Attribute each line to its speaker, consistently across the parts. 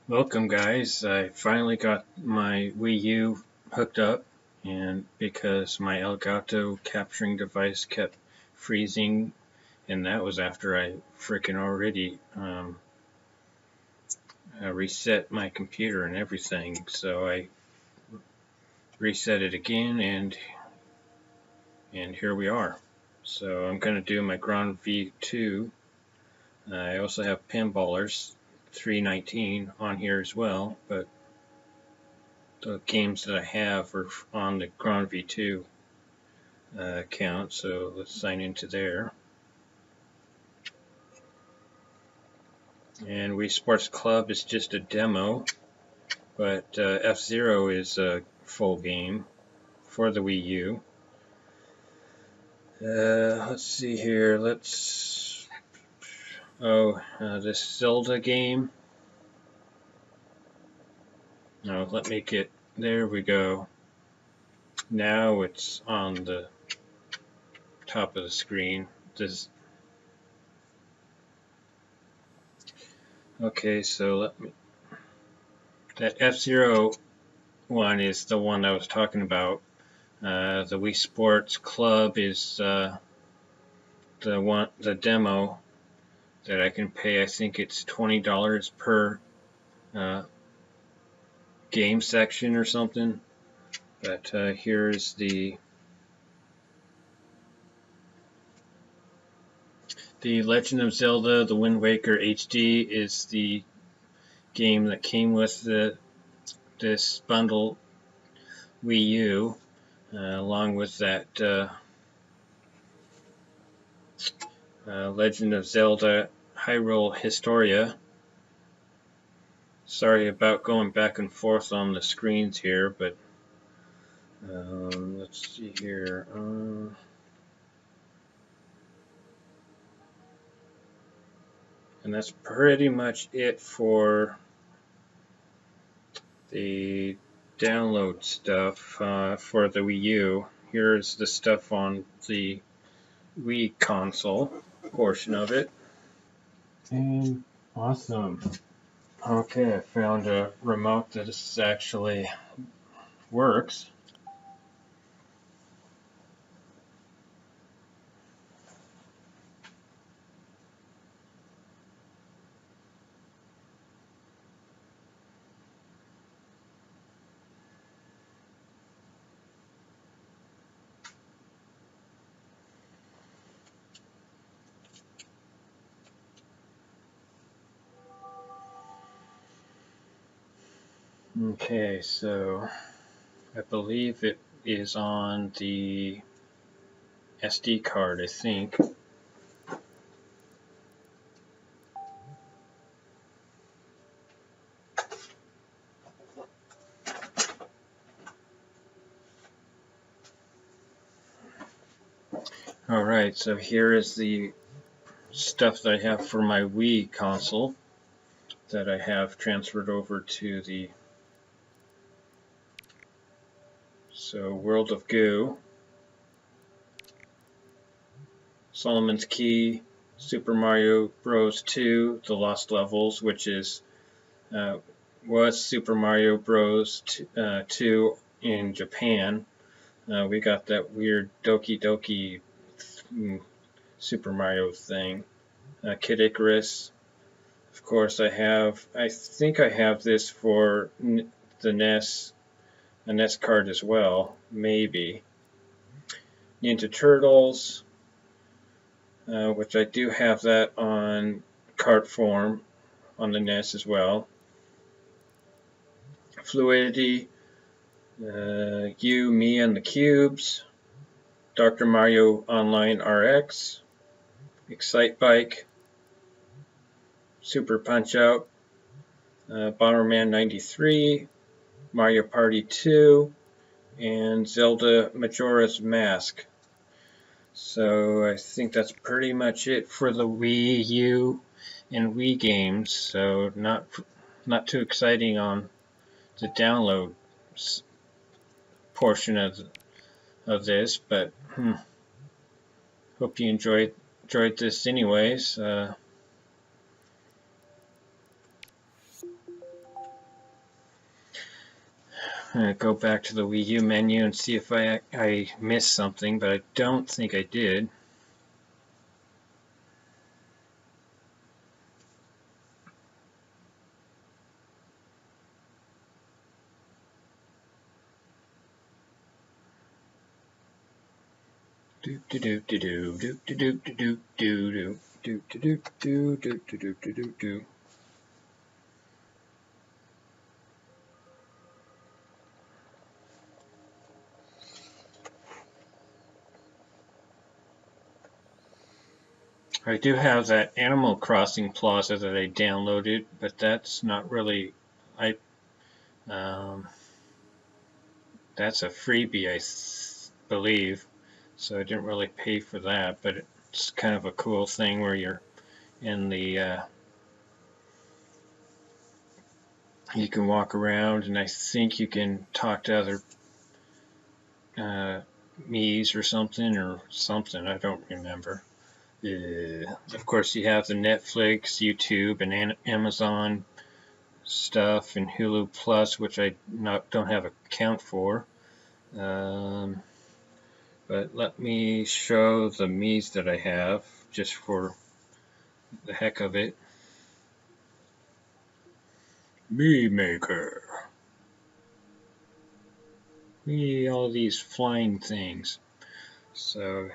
Speaker 1: Welcome guys, I finally got my Wii U hooked up, and because my Elgato capturing device kept freezing, and that was after I freaking already reset my computer and everything, so I reset it again, and here we are. So I'm going to do my Grand V2. I also have Pinballers 319 on here as well, but the games that I have are on the Grand V2 account, so let's sign into there. And Wii Sports Club is just a demo, but F-Zero is a full game for the Wii U. Let's see here. This Zelda game. No, let me get. There we go. Now it's on the top of the screen. Okay, so let me. That F-Zero one is the one I was talking about. The Wii Sports Club is the demo that I can pay. I think it's $20 per game section or something. But here's the Legend of Zelda: The Wind Waker HD is the game that came with this bundle Wii U, along with that Legend of Zelda Hyrule Historia. Sorry about going back and forth on the screens here, but let's see here. And that's pretty much it for the download stuff for the Wii U. Here's the stuff on the Wii console portion of it. And awesome. Okay, I found a remote that actually works. Okay, so I believe it is on the SD card, I think. Alright, so here is the stuff that I have for my Wii console that I have transferred over to the World of Goo, Solomon's Key, Super Mario Bros. 2, The Lost Levels, which is was Super Mario Bros. 2 in Japan. We got that weird Doki Doki Super Mario thing. Kid Icarus. Of course, I think I have this for the NES, a NES card as well, maybe. Ninja Turtles, which I do have that on cart form on the NES as well. Fluidity, You, Me, and the Cubes, Dr. Mario Online RX, Excite Bike, Super Punch-Out, Bomberman 93, Mario Party 2, and Zelda Majora's Mask. So I think that's pretty much it for the Wii U and Wii games. So not too exciting on the download portion of this, but hope you enjoyed this anyways. go back to the Wii U menu and see if I missed something, but I don't think I did. I do have that Animal Crossing Plaza that I downloaded, but that's not really, that's a freebie, I believe, so I didn't really pay for that, but it's kind of a cool thing where you're in the, you can walk around, and I think you can talk to other Mii's or something, I don't remember. Of course, you have the Netflix, YouTube, and Amazon stuff, and Hulu Plus, which I don't have an account for. But let me show the Mii's that I have, just for the heck of it. Mii Maker. All these flying things. So,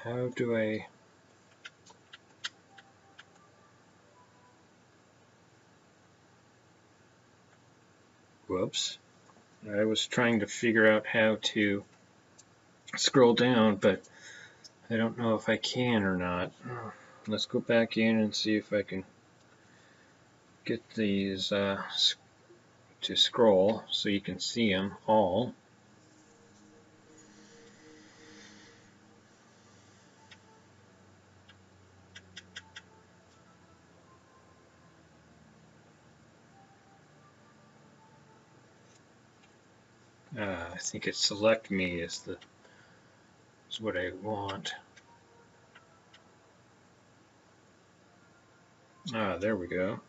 Speaker 1: how do I... Whoops. I was trying to figure out how to scroll down, but I don't know if I can or not. Let's go back in and see if I can get these to scroll so you can see them all. I think it's select me is what I want. There we go.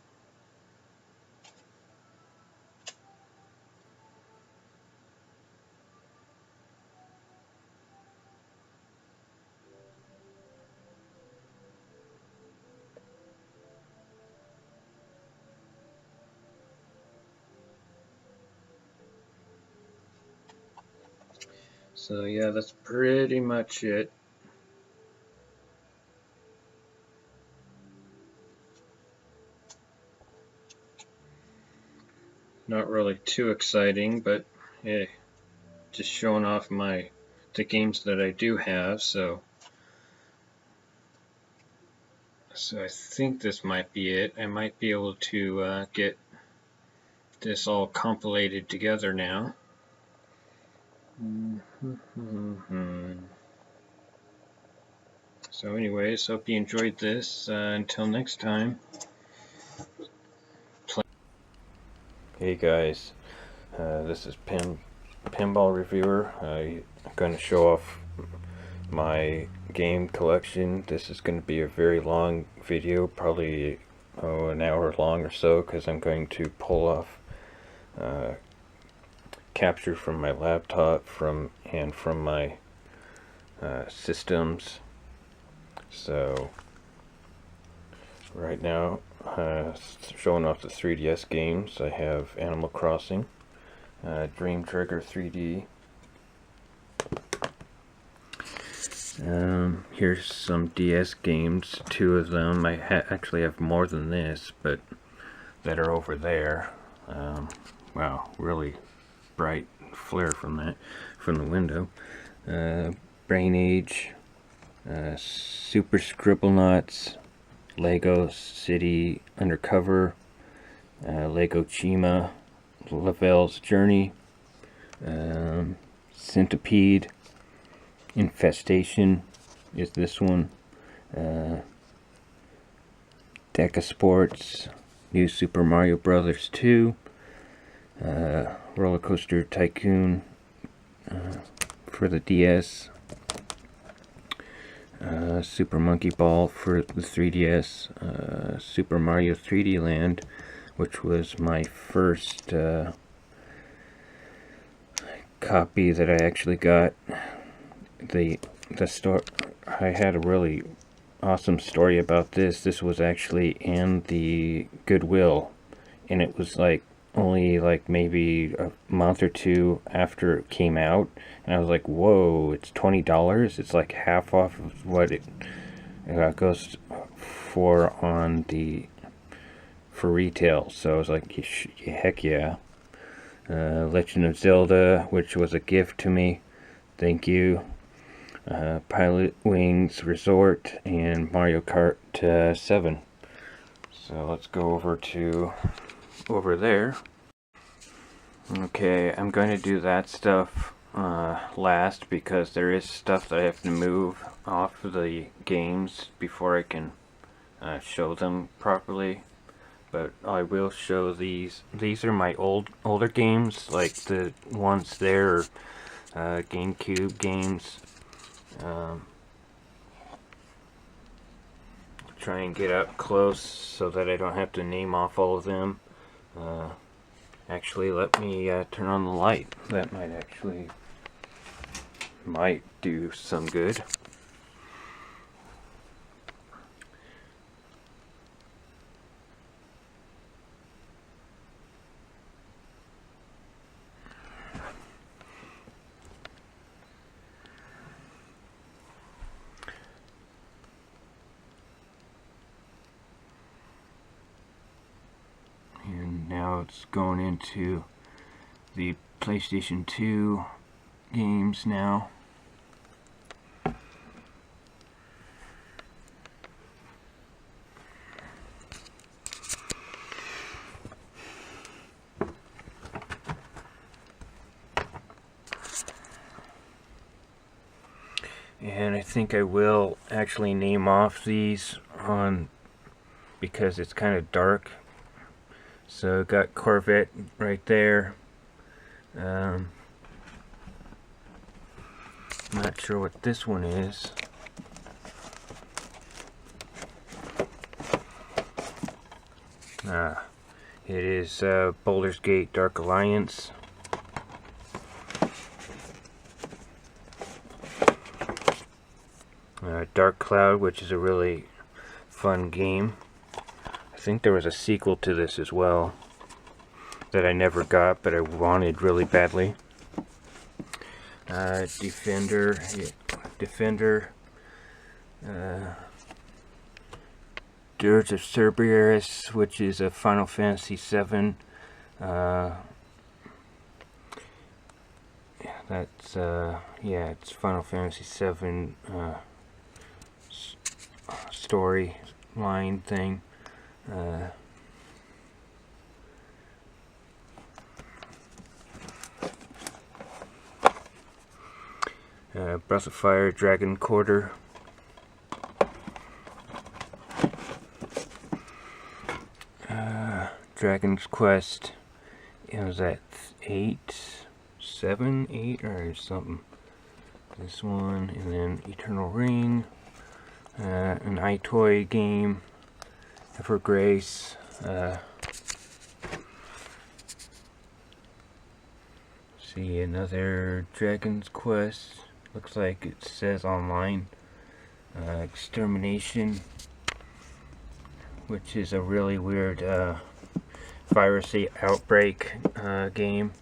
Speaker 1: So yeah, that's pretty much it. Not really too exciting, but hey, just showing off the games that I do have. So I think this might be it. I might be able to get this all compilated together now. So anyways, hope you enjoyed this. Until next time. Hey guys, this is PinballReviewer. I'm going to show off my game collection. This is going to be a very long video, probably an hour long or so, because I'm going to pull off capture from my laptop and from my systems. So right now, showing off the 3DS games, I have Animal Crossing, Dream Trigger 3D. Here's some DS games, 2 of them. I actually have more than this, but that are over there. Wow, really bright flare from the window. Brain Age, Super Scribblenauts, Lego City Undercover, Lego Chima, Lavelle's Journey, Centipede, Infestation is this one, Deca Sports, New Super Mario Brothers 2, Roller Coaster Tycoon for the DS,
Speaker 2: Super Monkey Ball for the 3DS, Super Mario 3D Land, which was my first copy that I actually got. The store, I had a really awesome story about this. This was actually in the Goodwill, and it was like only like maybe a month or two after it came out, and I was like, whoa, it's $20. It's like half off of what it goes for on the for retail. So I was like, heck yeah. Legend of Zelda, which was a gift to me, thank you. Pilot Wings Resort, and Mario Kart 7. So let's go over there. Okay, I'm going to do that stuff last, because there is stuff that I have to move off of the games before I can show them properly. But I will show these. These are my older games, like the ones there, GameCube games. Try and get up close so that I don't have to name off all of them. Actually, let me turn on the light. That might do some good. And now it's going into the PlayStation 2 games now. And I think I will actually name off these on, because it's kind of dark. So got Corvette right there. Not sure what this one is. It is Baldur's Gate Dark Alliance. Dark Cloud, which is a really fun game. I think there was a sequel to this as well that I never got, but I wanted really badly. Defender, Dirge of Cerberus, which is a Final Fantasy VII. It's Final Fantasy VII storyline thing. Breath of Fire, Dragon Quarter. Dragon's Quest. Was that 8, 7, 8, or something? This one, and then Eternal Ring. An iToy game. For Grace. See, another Dragon's Quest. Looks like it says online. Extermination, which is a really weird virusy outbreak game.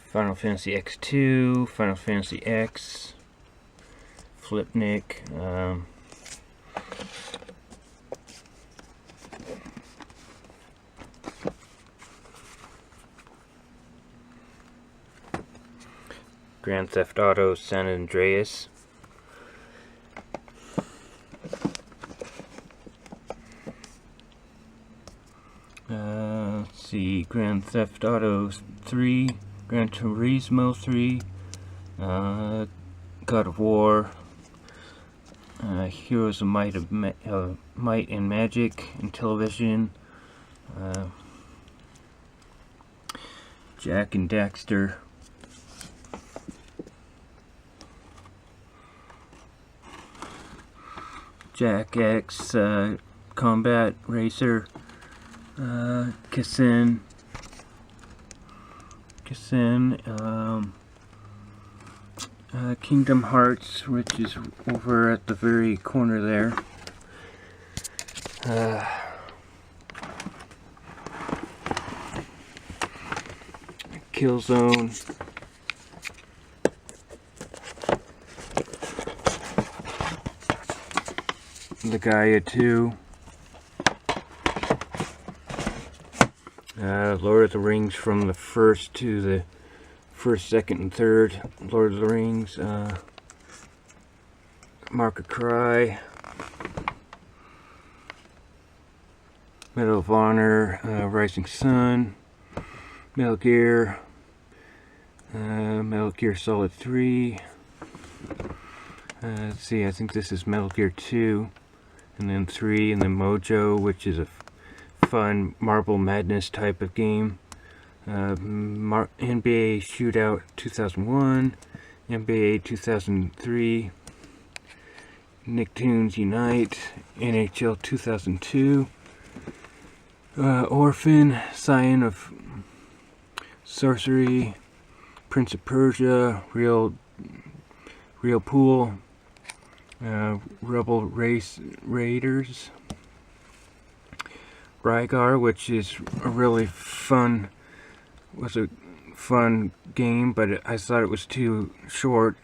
Speaker 2: Final Fantasy X2, Final Fantasy X, Flipnik. Grand Theft Auto San Andreas. Let's see, Grand Theft Auto 3, Gran Turismo 3, God of War, Heroes of Might and Magic, Intellivision, Jak and Daxter. Jack X, Combat Racer, Kassin, Kingdom Hearts, which is over at the very corner there. Killzone, the Gaia 2, Lord of the Rings from the first to the first, second, and third Lord of the Rings, Mark of Cry, Medal of Honor, Rising Sun, Metal Gear, Metal Gear Solid 3, let's see, I think this is Metal Gear 2, and then 3, and then Mojo, which is a fun Marble Madness type of game. NBA Shootout 2001, NBA 2003, Nicktoons Unite, NHL 2002, Orphan, Scion of Sorcery, Prince of Persia, Real Pool, Rebel Raiders, Rygar, which is a really fun game, but I thought it was too short.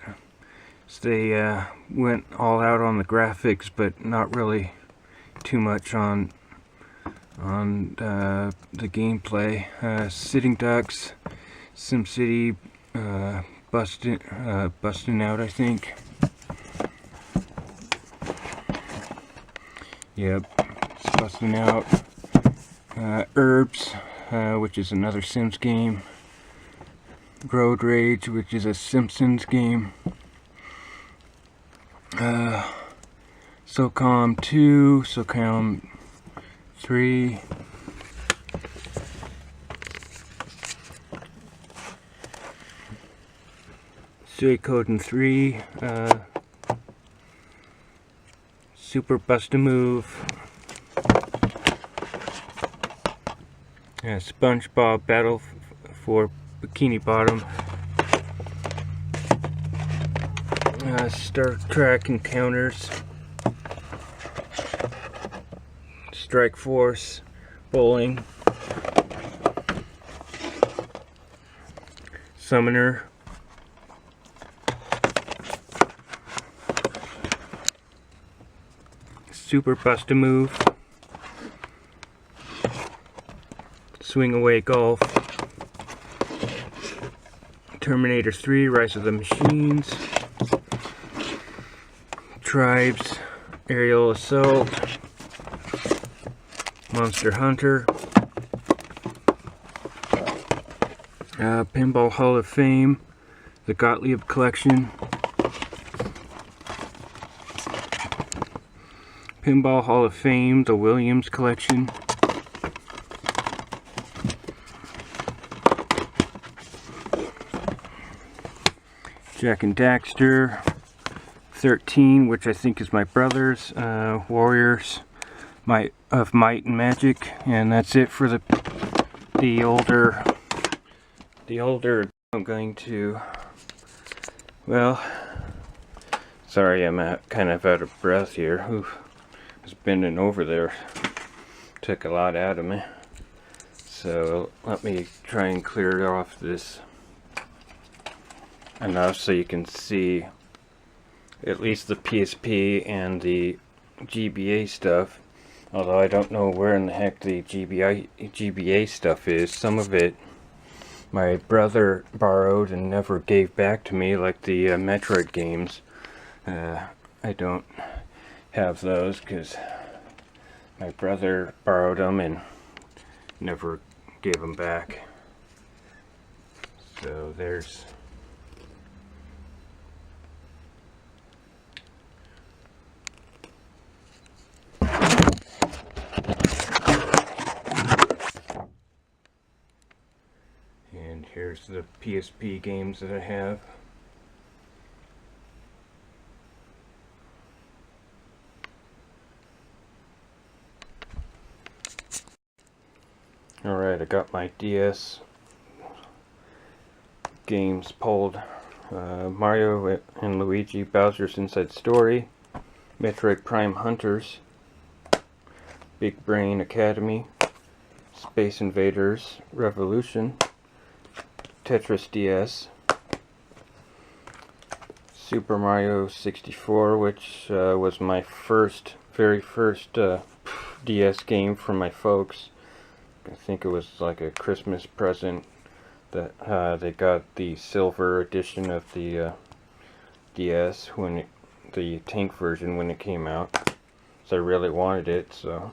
Speaker 2: So they went all out on the graphics, but not really too much on the gameplay. Sitting Ducks, SimCity, busting out, I think. Yep, it's busting out. Herbs, which is another Sims game. Road Rage, which is a Simpsons game. SOCOM 2, SOCOM 3. Suikoden 3. Super Bust-A-Move. SpongeBob Battle for Bikini Bottom. Star Trek Encounters. Strike Force. Bowling. Summoner. Super Bust-A-Move. Swing Away Golf. Terminator 3, Rise of the Machines. Tribes, Aerial Assault. Monster Hunter. Pinball Hall of Fame. The Gottlieb Collection. Pinball Hall of Fame, the Williams Collection. Jak and Daxter, 13, which I think is my brother's, Warriors of Might and Magic, and that's it for the older. I'm going to, well, sorry, I'm kind of out of breath here. Oof. I was bending over there, took a lot out of me. So let me try and clear off this enough so you can see at least the PSP and the GBA stuff, although I don't know where in the heck the GBA stuff is. Some of it my brother borrowed and never gave back to me, like the Metroid games. I don't have those because my brother borrowed them and never gave them back. So there's and here's the PSP games that I have. Alright, I got my DS games pulled. Mario and Luigi Bowser's Inside Story, Metroid Prime Hunters, Big Brain Academy, Space Invaders Revolution, Tetris DS, Super Mario 64, which was my very first DS game from my folks. I think it was like a Christmas present that they got the silver edition of the DS when the tank version when it came out. So I really wanted it. So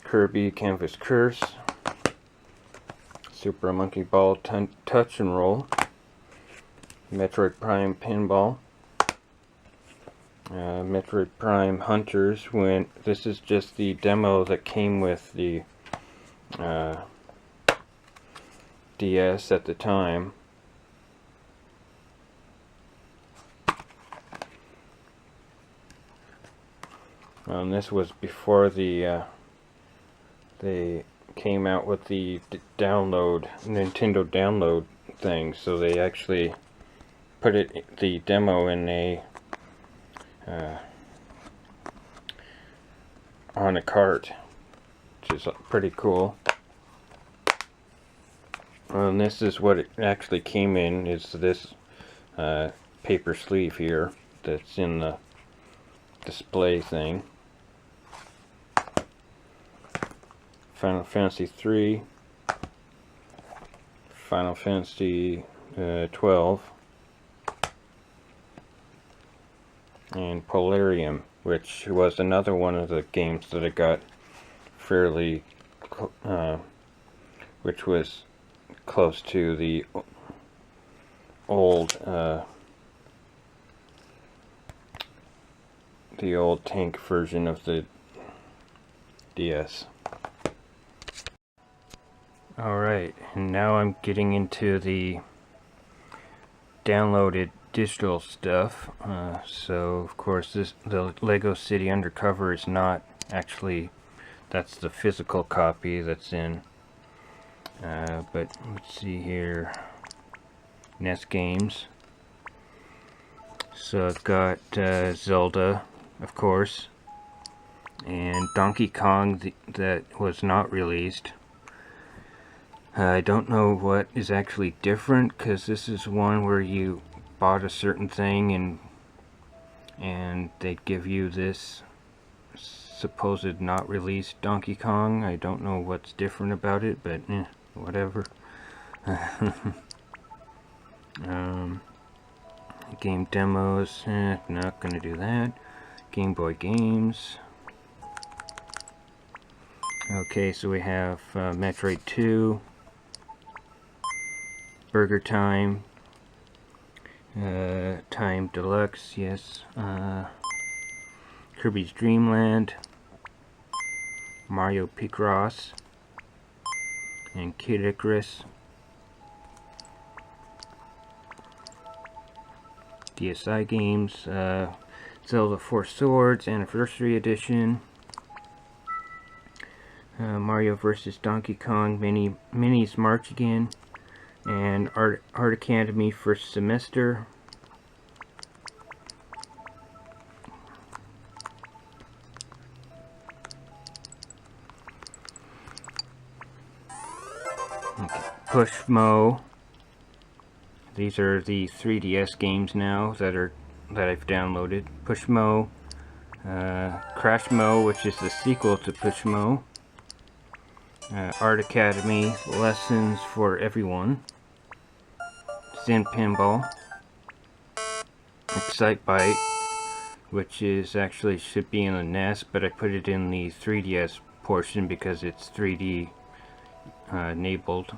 Speaker 2: Kirby Canvas Curse, Super Monkey Ball Touch and Roll, Metroid Prime Pinball, Metroid Prime Hunters. When this is just the demo that came with the DS at the time. And this was before they came out with the Nintendo download thing, so they actually put the demo in on a cart, which is pretty cool. And this is what it actually came in, is this paper sleeve here that's in the display thing. Final Fantasy 3, Final Fantasy 12, and Polarium, which was another one of the games that I got fairly, which was close to the old tank version of the DS. Alright, and now I'm getting into the downloaded digital stuff. So of course the Lego City Undercover is not actually, that's the physical copy that's in. But let's see here, NES games. So I've got Zelda, of course, and Donkey Kong that was not released. I don't know what is actually different, because this is one where you bought a certain thing and they'd give you this supposed not released Donkey Kong. I don't know what's different about it, but whatever. Game demos, not gonna do that. Game Boy games. Okay, so we have Metroid 2, Burger Time, Time Deluxe, yes, Kirby's Dream Land, Mario Picross, and Kid Icarus, DSi games, Zelda 4 Swords Anniversary Edition, Mario vs. Donkey Kong Minis March Again, and Art Academy First Semester. Okay. Pushmo. These are the 3DS games now that I've downloaded. Pushmo, Crashmo, which is the sequel to Pushmo. Art Academy Lessons for Everyone. Zen Pinball, Excitebike, which is actually should be in the NES, but I put it in the 3DS portion because it's 3D enabled.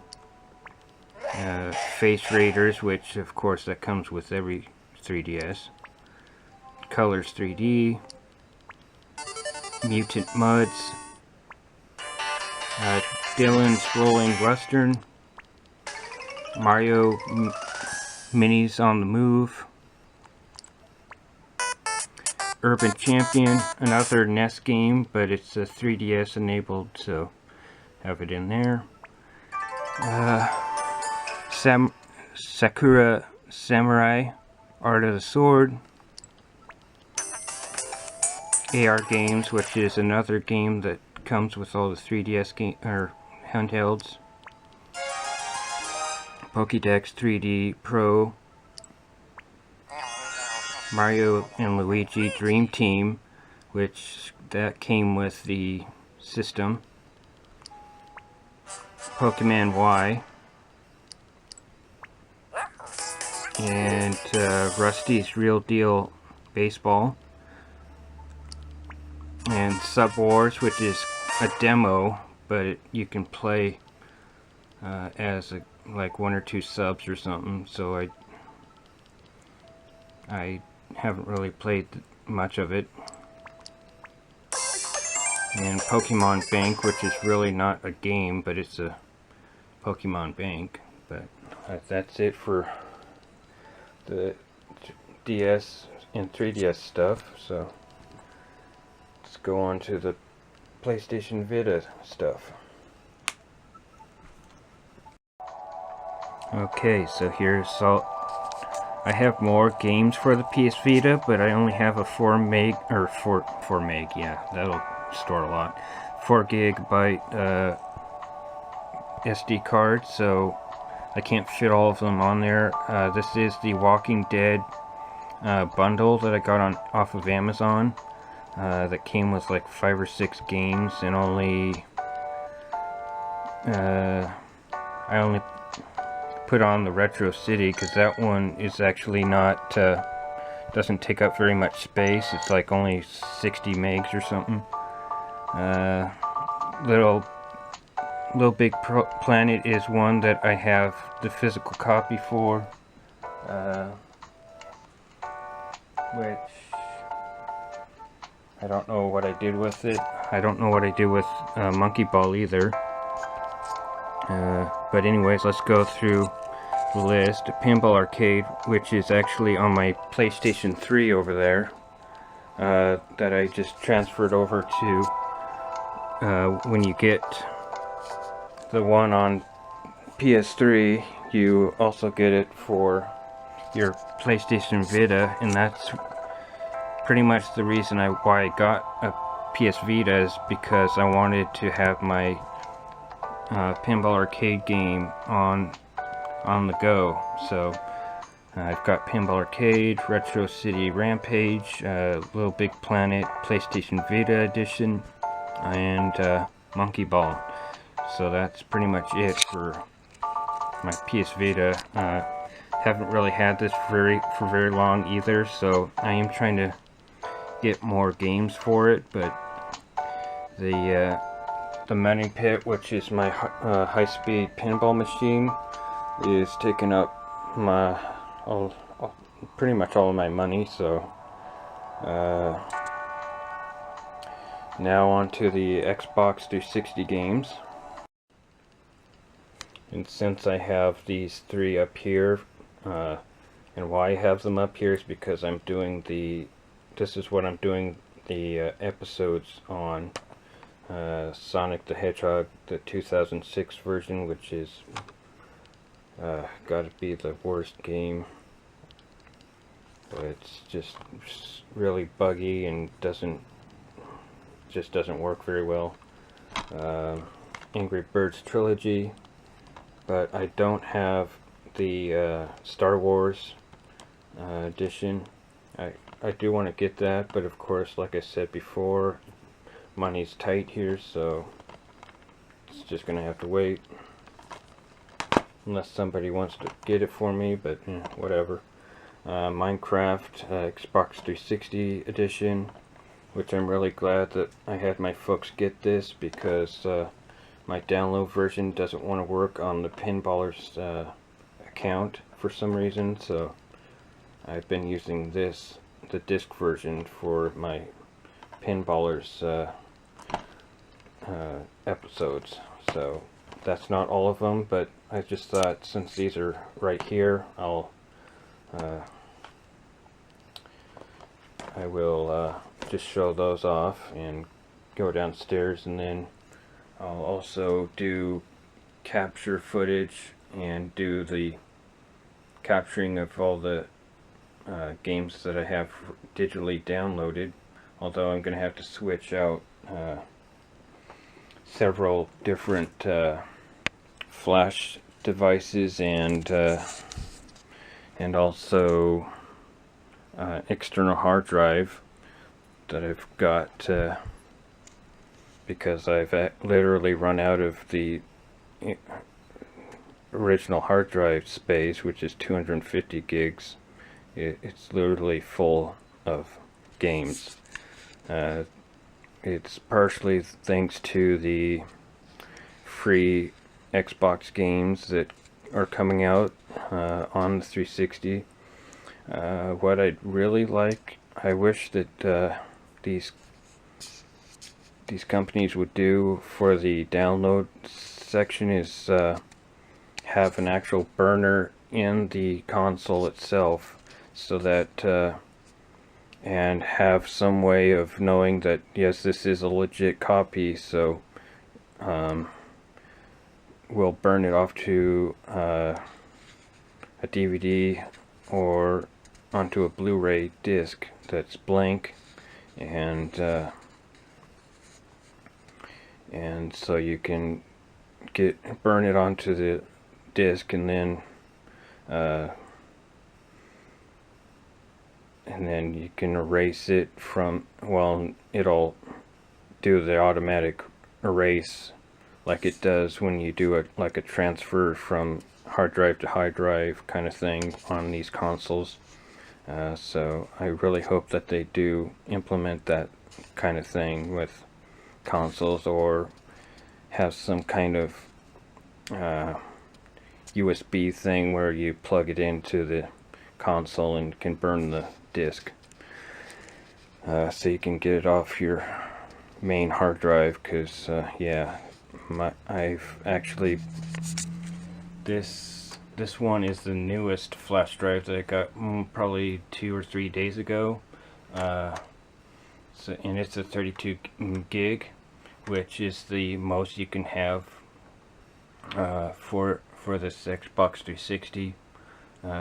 Speaker 2: Face Raiders, which of course that comes with every 3DS. Colors 3D. Mutant Muds. Dylan's Rolling Western. Mario Minis on the Move. Urban Champion, another NES game, but it's a 3DS enabled, so have it in there. Sakura Samurai, Art of the Sword, AR Games, which is another game that comes with all the 3DS game or handhelds, Pokédex 3D Pro, Mario and Luigi Dream Team, which that came with the system, Pokemon Y, and Rusty's Real Deal Baseball, and Sub Wars, which is a demo, but you can play as like 1 or 2 subs or something. So I haven't really played much of it. And Pokemon Bank, which is really not a game, but it's a Pokemon Bank. But that's it for the DS and 3DS stuff. So let's go on to the PlayStation Vita stuff. Okay, so here's all. I have more games for the PS Vita, but I only have a 4 meg, or 4 meg, yeah, that'll store a lot. 4 gigabyte SD card, so I can't fit all of them on there. This is the Walking Dead bundle that I got off of Amazon. That came with like 5 or 6 games, and I only put on the Retro City because that one is actually not doesn't take up very much space. It's like only 60 megs or something. Little Big Planet is one that I have the physical copy for, which I don't know what I did with it. I don't know what I did with Monkey Ball either. But anyways, let's go through the list. Pinball Arcade, which is actually on my PlayStation 3 over there, that I just transferred over to. When you get the one on PS3, you also get it for your PlayStation Vita, and that's pretty much the reason why I got a PS Vita, is because I wanted to have my Pinball Arcade game on the go. So I've got Pinball Arcade, Retro City Rampage, Little Big Planet, PlayStation Vita Edition, and Monkey Ball. So that's pretty much it for my PS Vita. Haven't really had this for very long either, so I am trying to get more games for it, but the Money Pit, which is my high-speed pinball machine, is taking up pretty much all of my money. So now on to the Xbox 360 games. And since I have these 3 up here, and why I have them up here is because I'm doing this is what I'm doing the episodes on. Sonic the Hedgehog, the 2006 version, which is gotta be the worst game. It's just really buggy and doesn't work very well. Angry Birds Trilogy, but I don't have the Star Wars edition. I do want to get that, but of course, like I said before, money's tight here, so it's just gonna have to wait unless somebody wants to get it for me, but whatever. Minecraft Xbox 360 edition, which I'm really glad that I had my folks get this, because my download version doesn't want to work on the Pinballer's account for some reason, so I've been using the disc version for my Pinballer's episodes. So that's not all of them, but I just thought since these are right here, I will just show those off and go downstairs, and then I'll also do capture footage and do the capturing of all the games that I have digitally downloaded, although I'm going to have to switch out several different flash devices and also external hard drive that I've got because I've literally run out of the original hard drive space, which is 250 gigs. It's literally full of games. It's partially thanks to the free Xbox games that are coming out on the 360. What I'd really like, I wish that these companies would do for the download section is have an actual burner in the console itself, so that and have some way of knowing that yes, this is a legit copy, so we'll burn it off to a DVD or onto a Blu-ray disc that's blank, and so you can burn it onto the disc, and then you can erase it from, well, it'll do the automatic erase like it does when you do like a transfer from hard drive to hard drive kind of thing on these consoles. So I really hope that they do implement that kind of thing with consoles, or have some kind of USB thing where you plug it into the console and can burn the disc, so you can get it off your main hard drive. Because yeah, I've actually, this one is the newest flash drive that I got probably 2 or 3 days ago, and it's a 32 gig, which is the most you can have for this Xbox 360.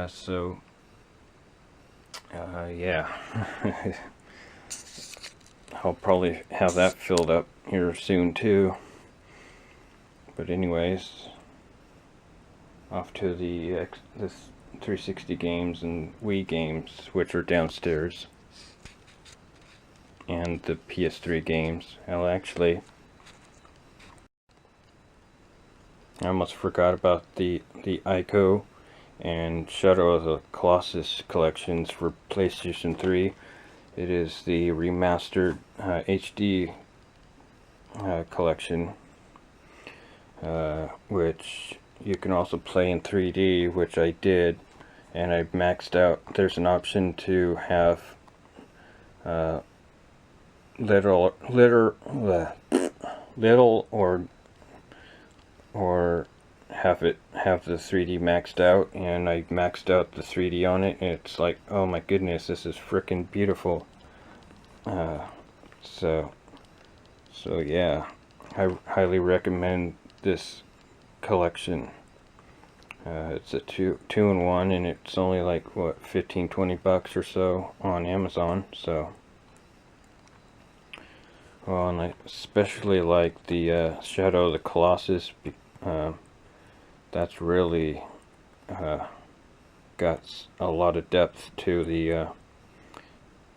Speaker 2: So yeah, I'll probably have that filled up here soon too. But anyways, off to this 360 games and Wii games, which are downstairs, and the PS3 games. Well, actually, I almost forgot about the Ico and Shadow of the Colossus collections for PlayStation 3. It is the remastered HD collection, which you can also play in 3D, which I did, and I maxed out. There's an option to have little or have the 3D maxed out, and I maxed out the 3D on it, and it's like, oh my goodness, this is freaking beautiful. So yeah, I highly recommend this collection. It's a two-in-one, and it's only like what, 15-20 bucks or so on Amazon. So, well, and I especially like the Shadow of the Colossus. That's really got a lot of depth to the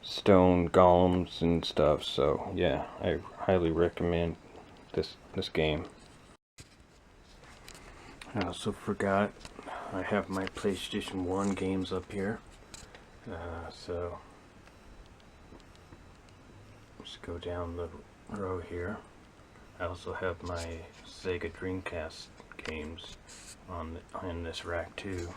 Speaker 2: stone golems and stuff. So yeah, I highly recommend this game. I also forgot I have my PlayStation 1 games up here. So let's go down the row here. I also have my Sega Dreamcast games in this rack too.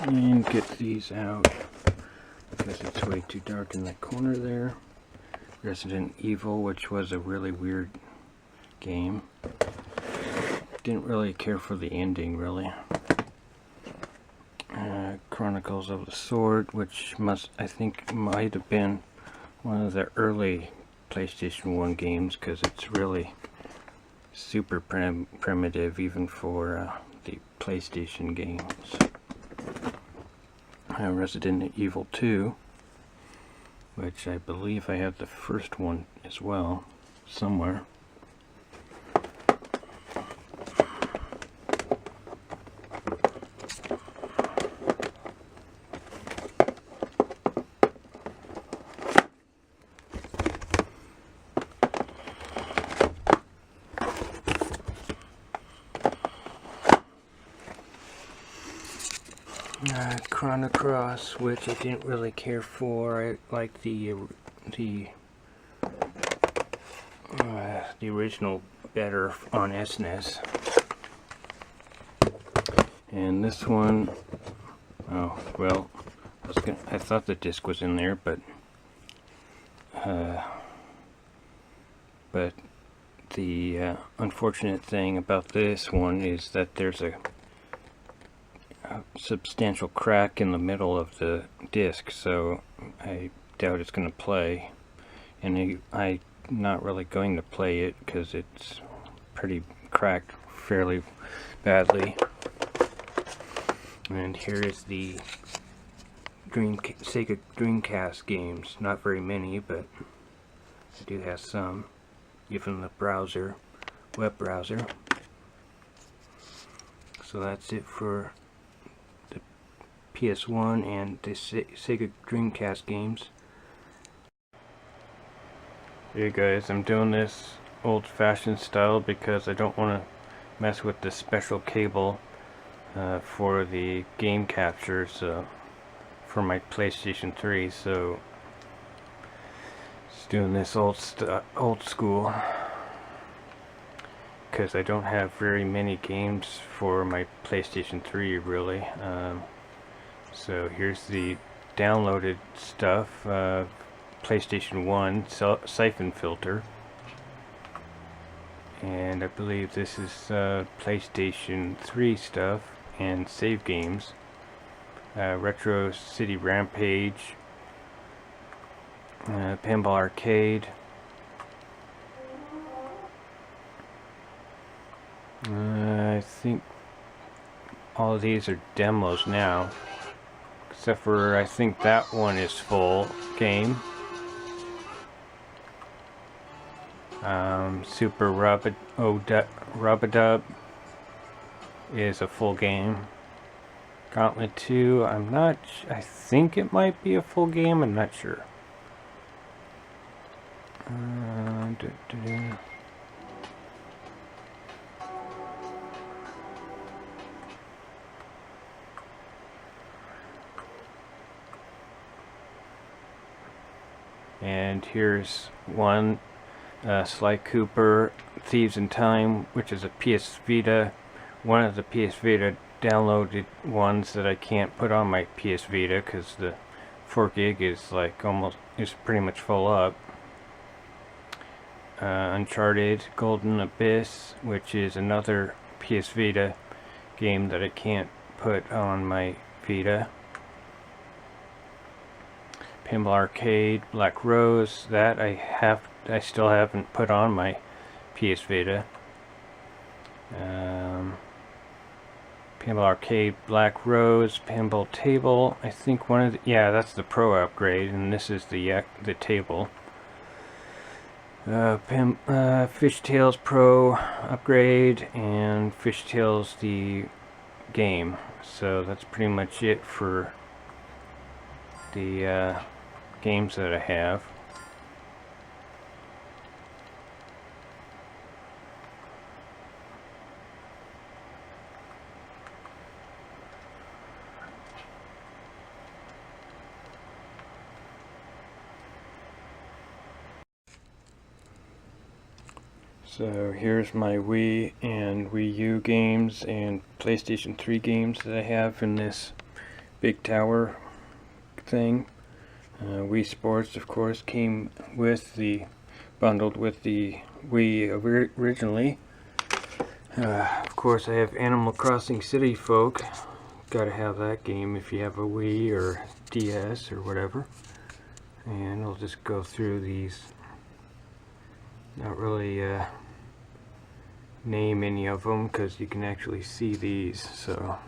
Speaker 2: and get these out because it's way too dark in that corner there. Resident Evil, which was a really weird game. Didn't really care for the ending, really. Chronicles of the Sword, which I think might have been one of the early PlayStation 1 games, because it's really super primitive even for the PlayStation games. Resident Evil 2, which I believe I have the first one as well, somewhere. Chrono Cross, which I didn't really care for. I like the original better on SNES. And this one, oh well, I thought the disc was in there, but the unfortunate thing about this one is that there's a substantial crack in the middle of the disc, so I doubt it's going to play, and I'm not really going to play it because it's pretty cracked fairly badly. And here is the Sega Dreamcast games. Not very many, but I do have some, even the browser, web browser. So that's it for PS1 and the Sega Dreamcast games. Hey guys, I'm doing this old-fashioned style because I don't want to mess with the special cable for the game captures for my PlayStation 3, so just doing this old school because I don't have very many games for my PlayStation 3 really. So here's the downloaded stuff. PlayStation 1 siphon filter, and I believe this is PlayStation 3 stuff and save games. Retro City Rampage, Pinball Arcade, I think all of these are demos now, except for I think that one is full game. Super Rub-a-Dub is a full game. Gauntlet 2, I think it might be a full game, I'm not sure. And here's one, Sly Cooper, Thieves in Time, which is a PS Vita, one of the PS Vita downloaded ones that I can't put on my PS Vita because the 4 gig is pretty much full up. Uncharted Golden Abyss, which is another PS Vita game that I can't put on my Vita. Pinball Arcade, Black Rose, that I still haven't put on my PS Vita. Pinball Arcade, Black Rose, Pinball Table, I think one of the, yeah, that's the Pro upgrade, and this is the table. Fishtails Pro upgrade, and Fishtails the game. So that's pretty much it for the games that I have. So here's my Wii and Wii U games and PlayStation 3 games that I have in this big tower thing. Wii Sports, of course, came with the bundled with the Wii originally. Of course, I have Animal Crossing City Folk. Gotta have that game if you have a Wii or DS or whatever. And I'll just go through these. Not really name any of them because you can actually see these. So.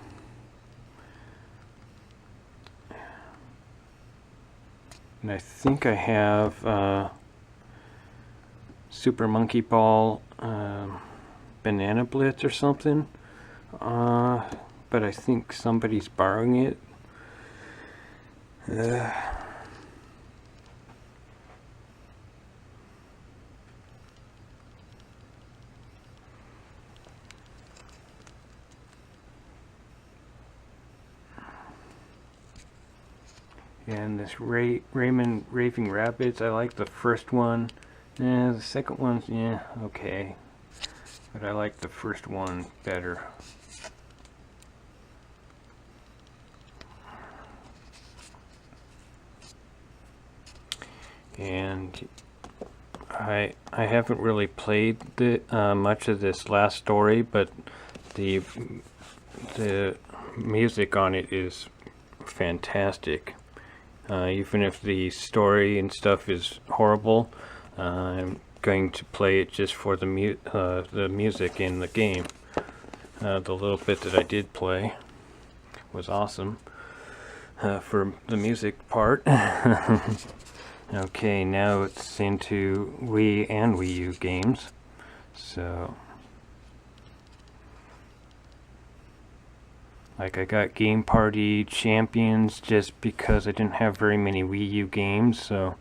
Speaker 2: And I think I have Super Monkey Ball Banana Blitz or something, but I think somebody's borrowing it. And this Raymond Raving Rabbits, I like the first one. The second one's, yeah, okay. But I like the first one better. And I haven't really played much of this last story, but the music on it is fantastic. Even if the story and stuff is horrible, I'm going to play it just for the music in the game. The little bit that I did play was awesome for the music part. Okay, now it's into Wii and Wii U games. So, like, I got Game Party Champions just because I didn't have very many Wii U games, so.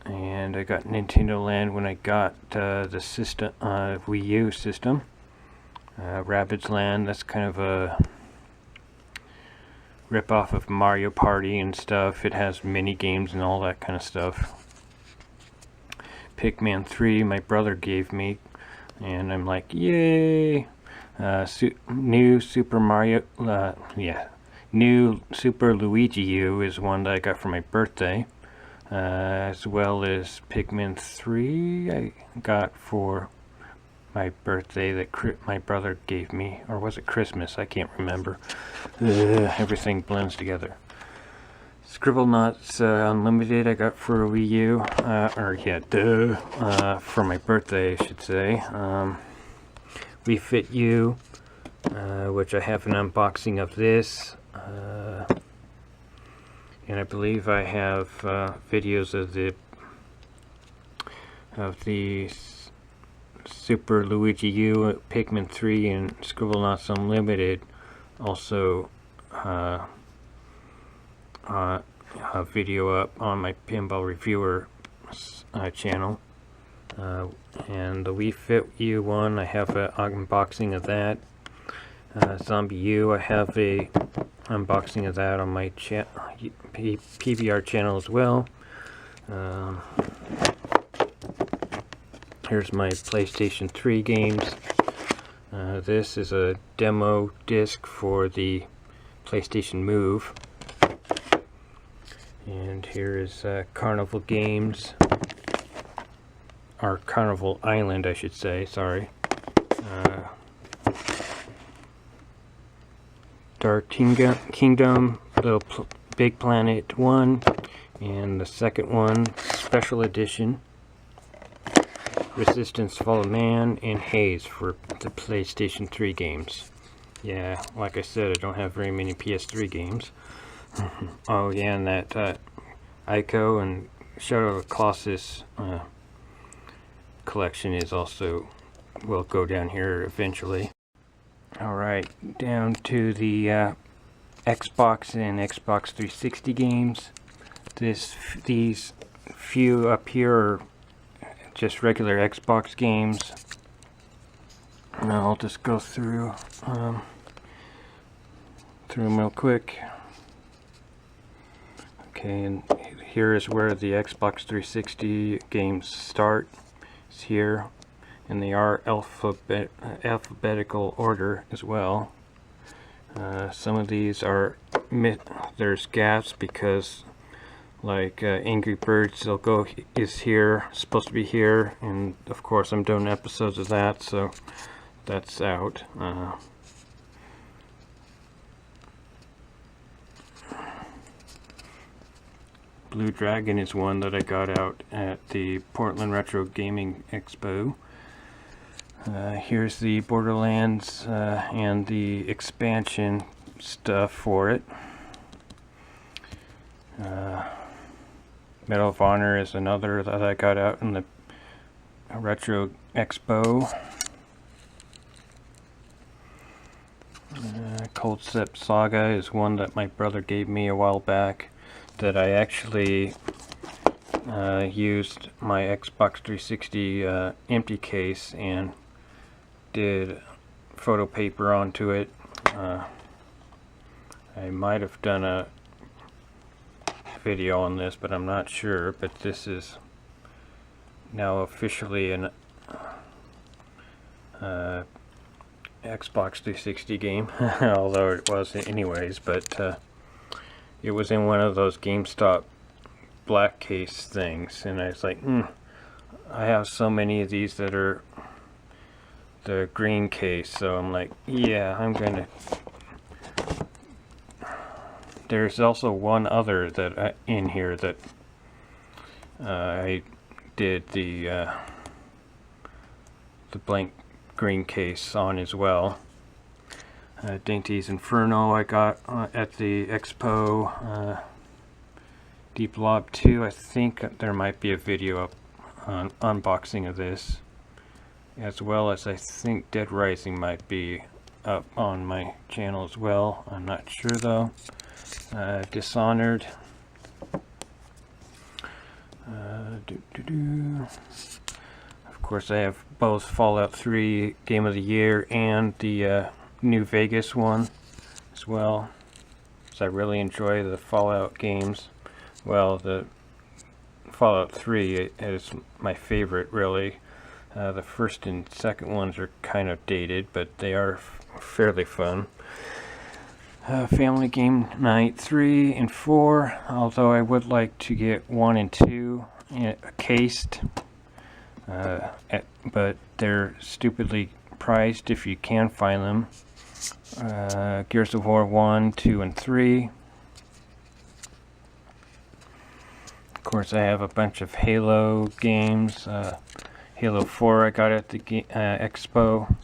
Speaker 2: And I got Nintendo Land when I got the system, Wii U system. Rabbids Land, that's kind of a rip-off of Mario Party and stuff. It has mini games and all that kind of stuff. Pikmin 3, my brother gave me, and I'm like, yay! New Super Mario, New Super Luigi U is one that I got for my birthday. As well as Pikmin 3 I got for my birthday that my brother gave me, or was it Christmas? I can't remember. Everything blends together. Scribblenauts Unlimited I got for Wii U, for my birthday I should say. Wii Fit U, which I have an unboxing of this. And I believe I have videos of the Super Luigi U, Pikmin 3, and Scribblenauts Unlimited. Also, a video up on my PinballReviewer channel. And the Wii Fit U one, I have an unboxing of that. Zombie U, I have a unboxing of that on my PBR channel as well. Here's my PlayStation 3 games. This is a demo disc for the PlayStation Move. And here is Carnival Games. Or Carnival Island, I should say, sorry. Dark Kingdom, Little Big Planet 1, and the second one, Special Edition, Resistance Fall of Man, and Haze for the PlayStation 3 games. Yeah, like I said, I don't have very many PS3 games. Oh yeah, and that Ico and Shadow of the Colossus collection is also, will go down here eventually. Alright, down to the Xbox and Xbox 360 games. These few up here are just regular Xbox games. And I'll just go through them real quick. Okay, and here is where the Xbox 360 games start. It's here. And they are alphabetical order as well. Some of these are there's gaps because, like Angry Birds, they'll go is here, supposed to be here, and of course I'm doing episodes of that, so that's out. Blue Dragon is one that I got out at the Portland Retro Gaming Expo. Here's the Borderlands and the expansion stuff for it. Medal of Honor is another that I got out in the Retro Expo. Cold Step Saga is one that my brother gave me a while back that I actually used my Xbox 360 empty case and did photo paper onto it. I might have done a video on this, but I'm not sure. But this is now officially an Xbox 360 game, although it was anyways. But it was in one of those GameStop black case things, and I was like, I have so many of these that are the green case, so I'm like, yeah, I'm gonna. There's also one other that in here that I did the blank green case on as well. Dainty's Inferno I got at the Expo. Deep Lob 2, I think there might be a video up on unboxing of this, as well as I think Dead Rising might be up on my channel as well. I'm not sure though. Dishonored. Of course, I have both Fallout 3 Game of the Year and the New Vegas one as well, so I really enjoy the Fallout games. Well, the Fallout 3 is my favorite, really. The first and second ones are kind of dated, but they are fairly fun. Family Game Night 3 and 4, although I would like to get 1 and 2 cased, but they're stupidly priced if you can find them. Gears of War 1, 2, and 3. Of course, I have a bunch of Halo games. Halo 4 I got at the Expo.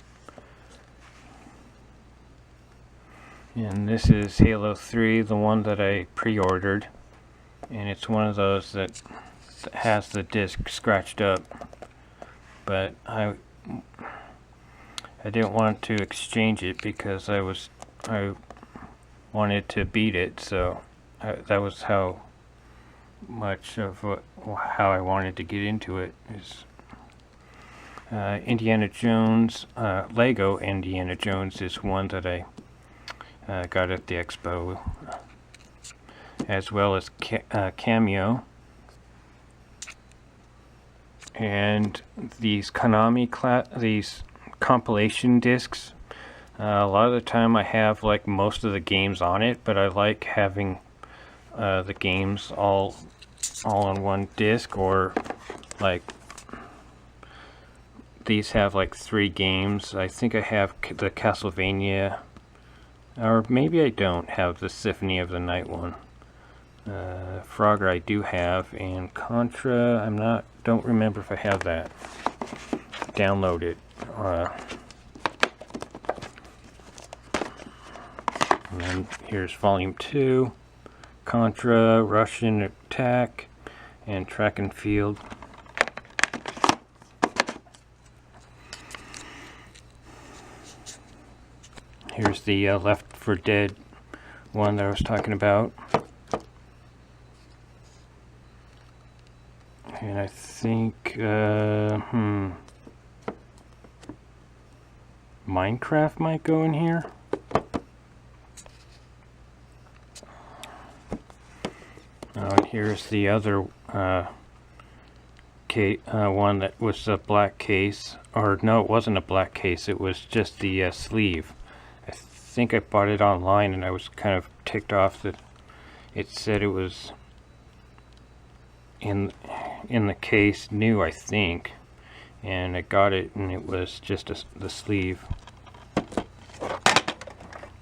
Speaker 2: And this is Halo 3, the one that I pre-ordered. And it's one of those that has the disc scratched up. But I didn't want to exchange it because I wanted to beat it, so that was how much of how I wanted to get into it. Is Indiana Jones, Lego Indiana Jones is one that I got at the Expo, as well as Cameo. And these Konami these compilation discs, a lot of the time I have like most of the games on it, but I like having the games all on one disc, or like these have like 3 games. I think I have the Castlevania, or maybe I don't have the Symphony of the Night one. Frogger I do have, and Contra don't remember if I have that downloaded. And then here's Volume 2, Contra, Russian Attack, and Track and Field. Here's the Left 4 Dead one that I was talking about. And I think, Minecraft might go in here. And here's the other one that was a black case. Or no, it wasn't a black case, it was just the sleeve. I think I bought it online, and I was kind of ticked off that it said it was in the case new, I think, and I got it and it was just the sleeve.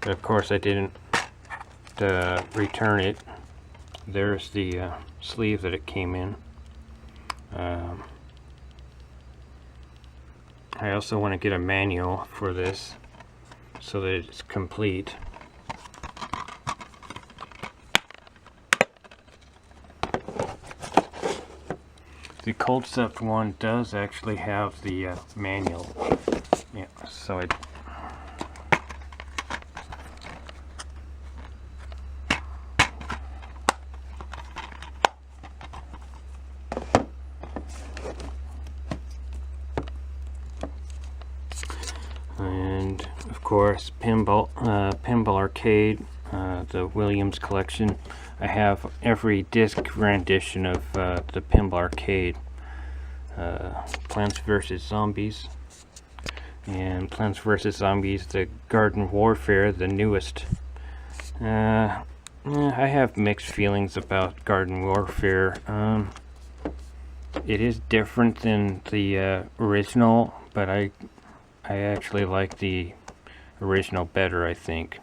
Speaker 2: But of course I didn't return it. There's the sleeve that it came in. I also want to get a manual for this so that it's complete. The cold stuffed one does actually have the manual. Yeah, so and of course Pinball Arcade, the Williams collection. I have every disc rendition of the Pinball Arcade, Plants vs. Zombies, and Plants vs. Zombies, the Garden Warfare, the newest. I have mixed feelings about Garden Warfare. It is different than the original, but I actually like the original better, I think,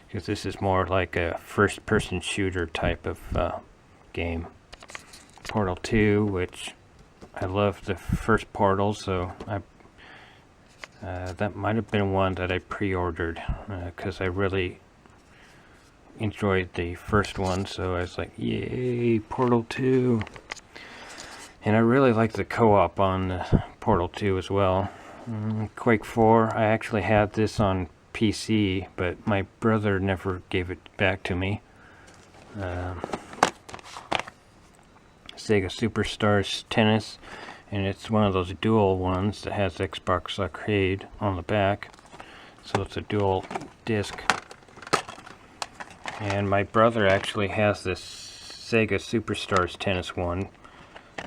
Speaker 2: because this is more like a first-person shooter type of game. Portal 2, which I love the first Portal, so that might have been one that I pre-ordered because I really enjoyed the first one, so I was like, yay, Portal 2. And I really like the co-op on Portal 2 as well. Quake 4, I actually had this on PC, but my brother never gave it back to me. Sega Superstars Tennis, and it's one of those dual ones that has Xbox Arcade on the back, so it's a dual disc. And my brother actually has this Sega Superstars Tennis one,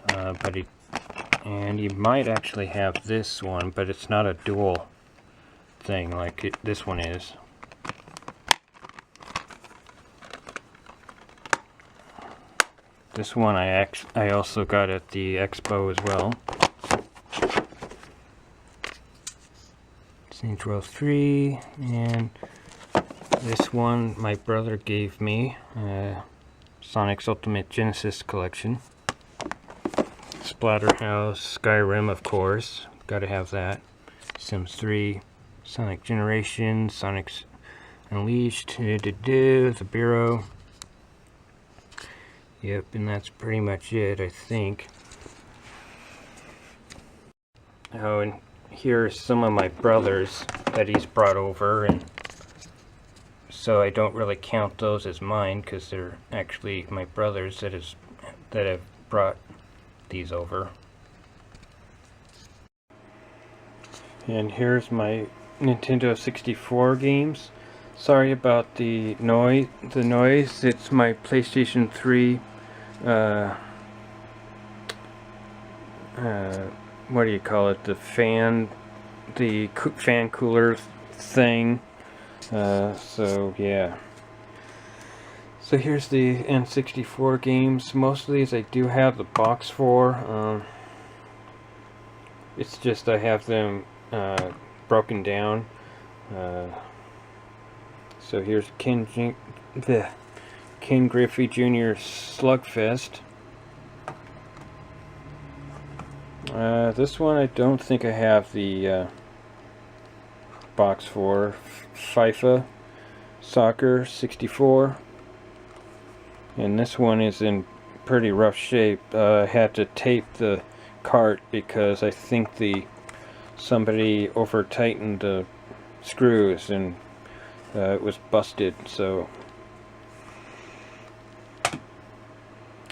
Speaker 2: but he might actually have this one, but it's not a dual thing like this one is. This one I also got at the expo as well. Saints Row 3, and this one my brother gave me, Sonic's Ultimate Genesis Collection. Splatterhouse, Skyrim, of course, gotta have that. Sims 3, Sonic Generations, Sonic's Unleashed, the Bureau. Yep, and that's pretty much it, I think. Oh, and here are some of my brothers that he's brought over, and so I don't really count those as mine because they're actually my brothers that have brought these over. And here's my Nintendo 64 games. Sorry about the noise. It's my PlayStation 3. What do you call it? The fan cooler thing. So yeah. So here's the N64 games. Most of these I do have the box for. It's just I have them broken down. So here's Ken Griffey Jr. Slugfest. This one I don't think I have the box for. FIFA Soccer 64. And this one is in pretty rough shape. I had to tape the cart because I think somebody over tightened the screws and it was busted. So,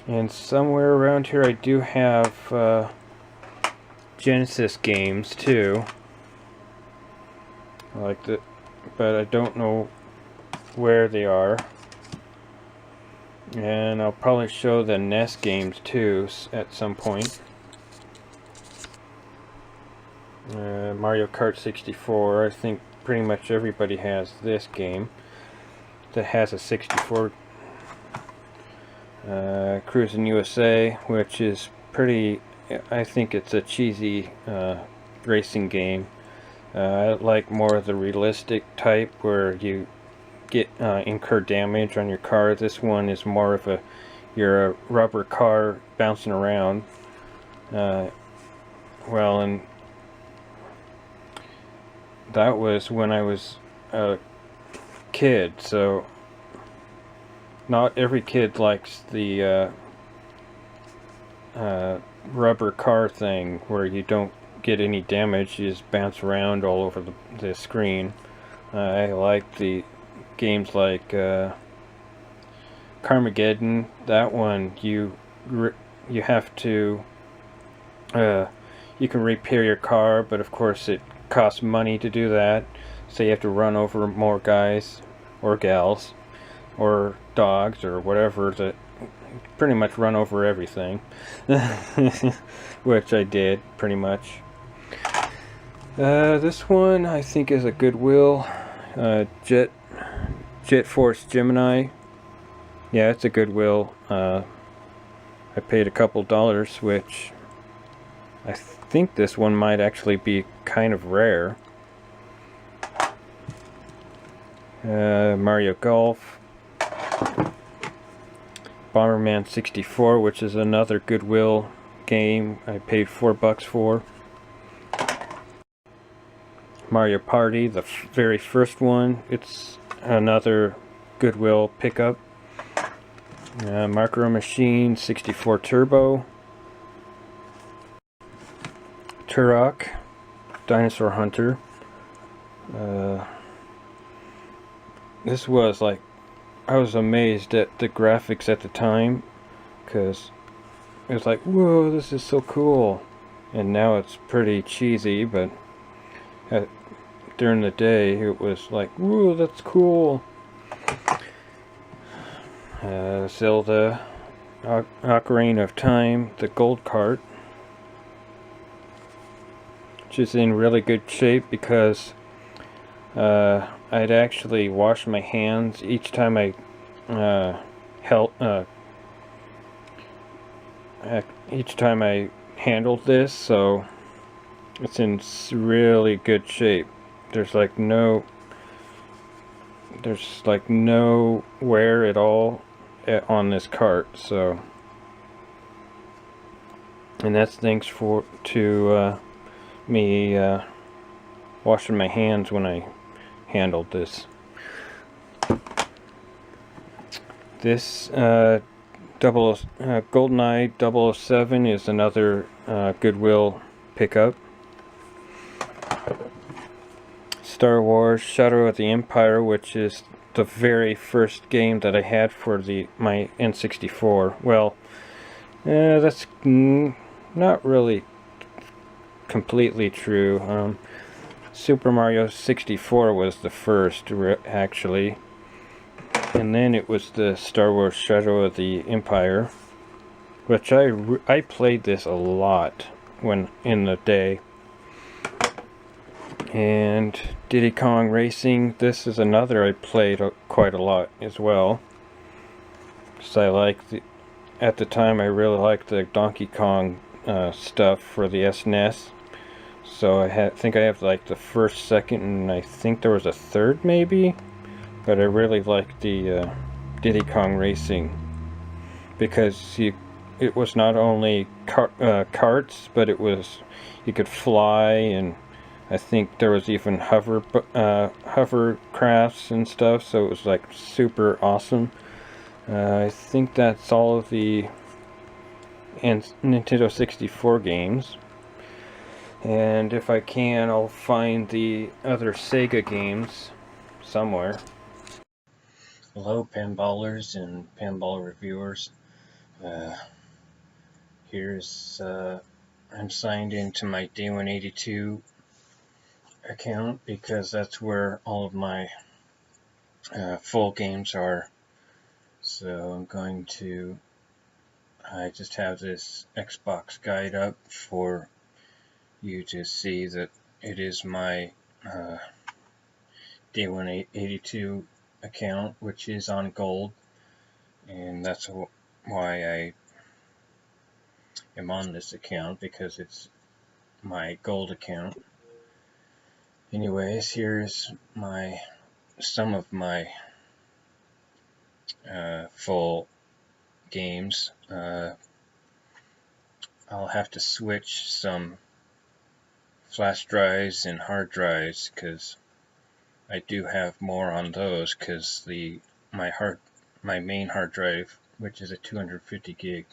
Speaker 2: and somewhere around here I do have Genesis games too, like that, but I don't know where they are. And I'll probably show the NES games too at some point. Mario Kart 64, I think pretty much everybody has this game that has a 64. Cruising USA, which is pretty, I think it's a cheesy racing game. I like more of the realistic type where you get incur damage on your car. This one is more of you're a rubber car bouncing around. Well, and that was when I was a kid, so not every kid likes the rubber car thing where you don't get any damage, you just bounce around all over the screen. I like the games like Carmageddon. That one you have to you can repair your car, but of course it costs money to do that, so you have to run over more guys or gals or dogs or whatever, that pretty much run over everything. Which I did pretty much. This one I think is a Goodwill. Jet Force Gemini. Yeah, it's a Goodwill. I paid a couple dollars, which I think this one might actually be kind of rare. Mario Golf. Bomberman 64, which is another Goodwill game I paid $4 for. Mario Party, the very first one, it's another Goodwill pickup. Micro Machine 64 Turbo. Turok, Dinosaur Hunter. This was like, I was amazed at the graphics at the time, because it was like, whoa, this is so cool. And now it's pretty cheesy, but during the day it was like, whoa, that's cool. Zelda, Ocarina of Time, the gold cart, which is in really good shape because I'd actually wash my hands each time I handled this, so it's in really good shape. There's like no wear at all on this cart, so, and that's thanks to me washing my hands when I handled this. This GoldenEye 007 is another Goodwill pickup. Star Wars Shadow of the Empire, which is the very first game that I had for my N64. Well, that's not really completely true. Super Mario 64 was the first, actually, and then it was the Star Wars Shadow of the Empire, which I played this a lot in the day. And Diddy Kong Racing, this is another I played quite a lot as well, because at the time I really liked the Donkey Kong stuff for the SNES. So I think I have like the first, second, and I think there was a third maybe, but I really liked the Diddy Kong Racing, because it was not only carts, but it was, you could fly, and I think there was even hovercrafts and stuff, so it was like super awesome. I think that's all of the Nintendo 64 games. And if I can, I'll find the other Sega games somewhere. Hello, pinballers and pinball reviewers. I'm signed into my Day182 account because that's where all of my full games are. So I just have this Xbox guide up for you to see that it is my
Speaker 1: Day 182 account, which is on gold, and that's why I am on this account, because it's my gold account. Anyways, here's some of my full games. I'll have to switch some flash drives and hard drives, because I do have more on those, because my main hard drive, which is a 250 gig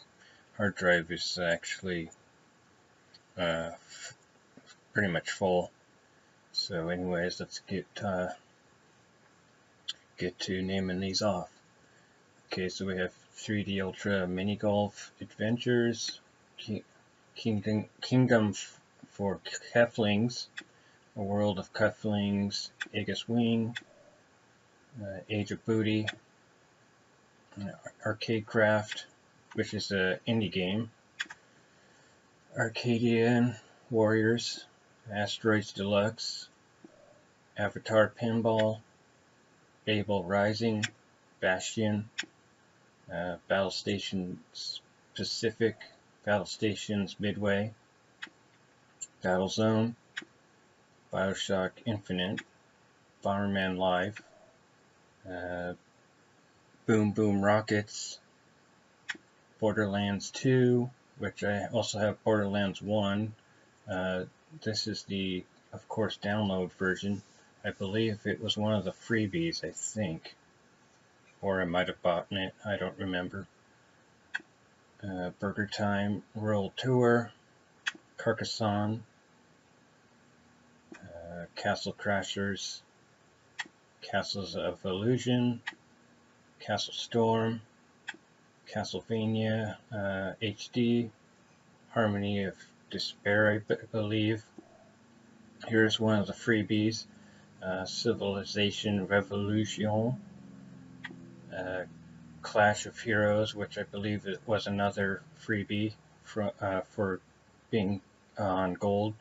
Speaker 1: hard drive, is actually pretty much full. So anyways, let's get to naming these off. Okay, so we have 3D Ultra Mini Golf Adventures, Kingdom for Keflings, A World of Keflings, Aegis Wing, Age of Booty, Arcade Craft, which is an indie game, Arcadian Warriors, Asteroids Deluxe, Avatar Pinball, Babel Rising, Bastion, Battle Stations Pacific, Battle Stations Midway, Battlezone, Bioshock Infinite, Bomberman Live, Boom Boom Rockets, Borderlands 2, which I also have Borderlands 1. This is the, of course, download version. I believe it was one of the freebies, I think. Or I might have bought it, I don't remember. Burger Time World Tour, Carcassonne, Castle Crashers, Castles of Illusion, Castle Storm, Castlevania HD, Harmony of Despair, I believe. Here's one of the freebies, Civilization Revolution, Clash of Heroes, which I believe it was another freebie for being on gold.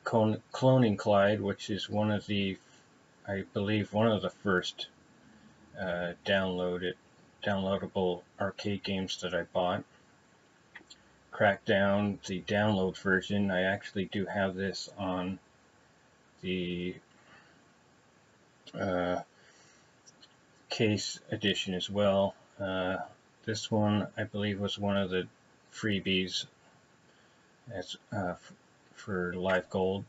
Speaker 1: Cloning Clyde, which is one of the, I believe, one of the first downloadable arcade games that I bought. Crackdown, the download version. I actually do have this on the case edition as well. This one, I believe, was one of the freebies as for Live Gold.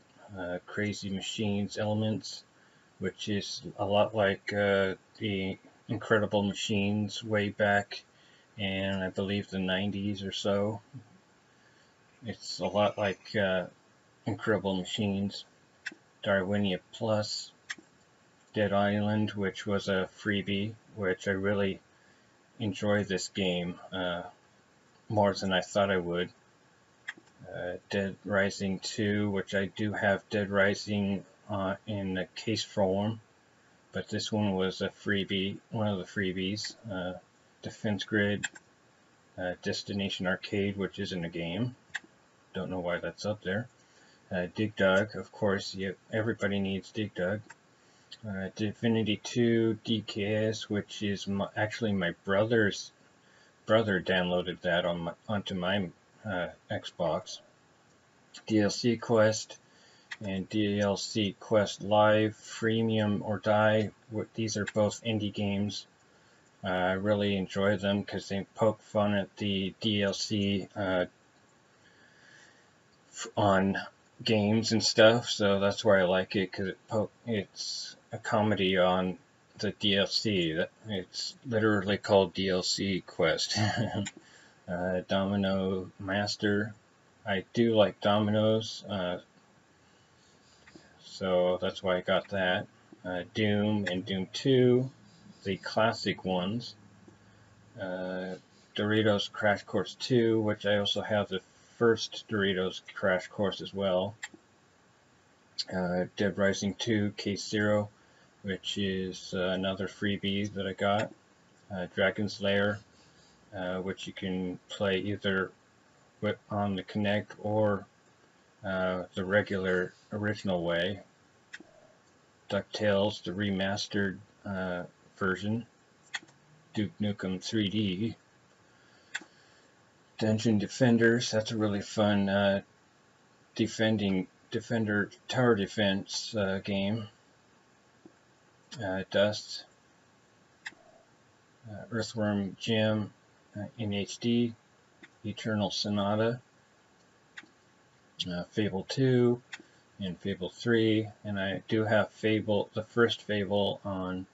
Speaker 1: Crazy Machines Elements, which is a lot like the Incredible Machines way back in, I believe, the 90s or so. It's a lot like Incredible Machines. Darwinia Plus, Dead Island, which was a freebie, which I really enjoy this game more than I thought I would. Dead Rising 2, which I do have Dead Rising in the case form, but this one was a freebie, one of the freebies. Defense Grid, Destination Arcade, which isn't a game. Don't know why that's up there. Dig Dug, of course, everybody needs Dig Dug. Divinity 2 DKS, which is actually my brother's brother downloaded that onto my Xbox. DLC Quest and DLC Quest Live, Freemium or Die. These are both indie games. I really enjoy them because they poke fun at the DLC on games and stuff, so that's why I like it, because it's a comedy on the DLC. It's literally called DLC Quest. Domino Master. I do like dominoes, so that's why I got that. Doom and Doom 2, the classic ones. Doritos Crash Course 2, which I also have the first Doritos Crash Course as well. Dead Rising 2 Case Zero, which is another freebie that I got. Dragon's Lair, which you can play either on the Kinect or the regular original way. DuckTales, the remastered version, Duke Nukem 3D, Dungeon Defenders, that's a really fun defender tower defense game. Dust, Earthworm Jim in HD, Eternal Sonata, Fable 2, and Fable 3, and I do have Fable, the first Fable on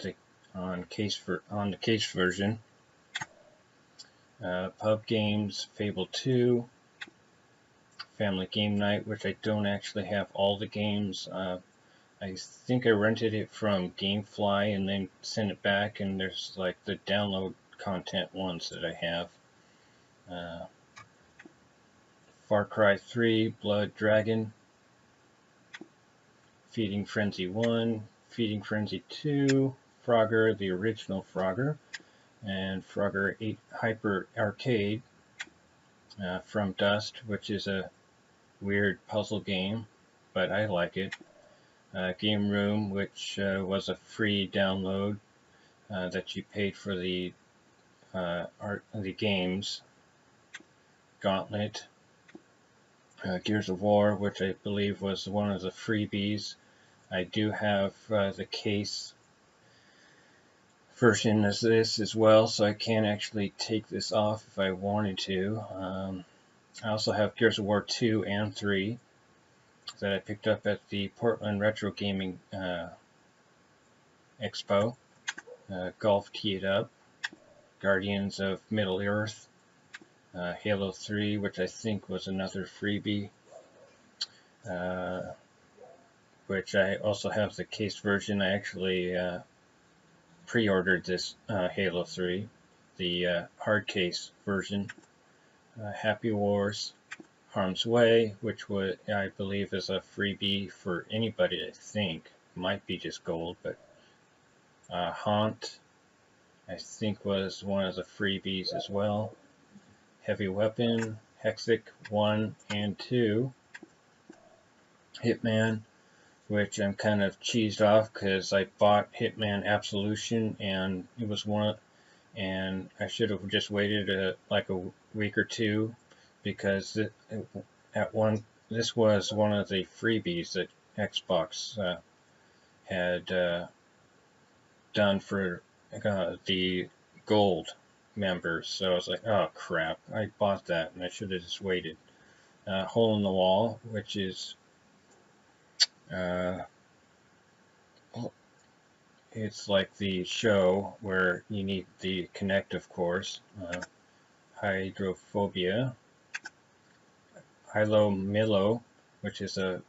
Speaker 1: the case version. Pub Games, Fable 2, Family Game Night, which I don't actually have all the games. I think I rented it from GameFly and then sent it back, and there's like the download content ones that I have. Far Cry 3, Blood Dragon, Feeding Frenzy 1, Feeding Frenzy 2, Frogger, the original Frogger, and Frogger 8 Hyper Arcade from Dust, which is a weird puzzle game, but I like it. Game Room, which was a free download that you paid for the games. Gauntlet, Gears of War, which I believe was one of the freebies. I do have the case version as this as well, so I can actually take this off if I wanted to. I also have Gears of War 2 and 3 that I picked up at the Portland Retro Gaming Expo. Golf Tee It Up, Guardians of Middle Earth, Halo 3, which I think was another freebie, which I also have the case version. I actually pre-ordered this Halo 3, the hard case version. Happy Wars, Harm's Way, which I believe is a freebie for anybody, I think. Might be just gold, but Haunt, I think, was one of the freebies as well. Heavy Weapon, Hexic 1 and 2, Hitman, which I'm kind of cheesed off because I bought Hitman Absolution and it was and I should have just waited like a week or two, because this was one of the freebies that Xbox had done for the gold members. So I was like, oh crap, I bought that and I should have just waited. Hole in the Wall, which is it's like the show where you need the Kinect, of course. Hydrophobia, Hilo Milo, which is a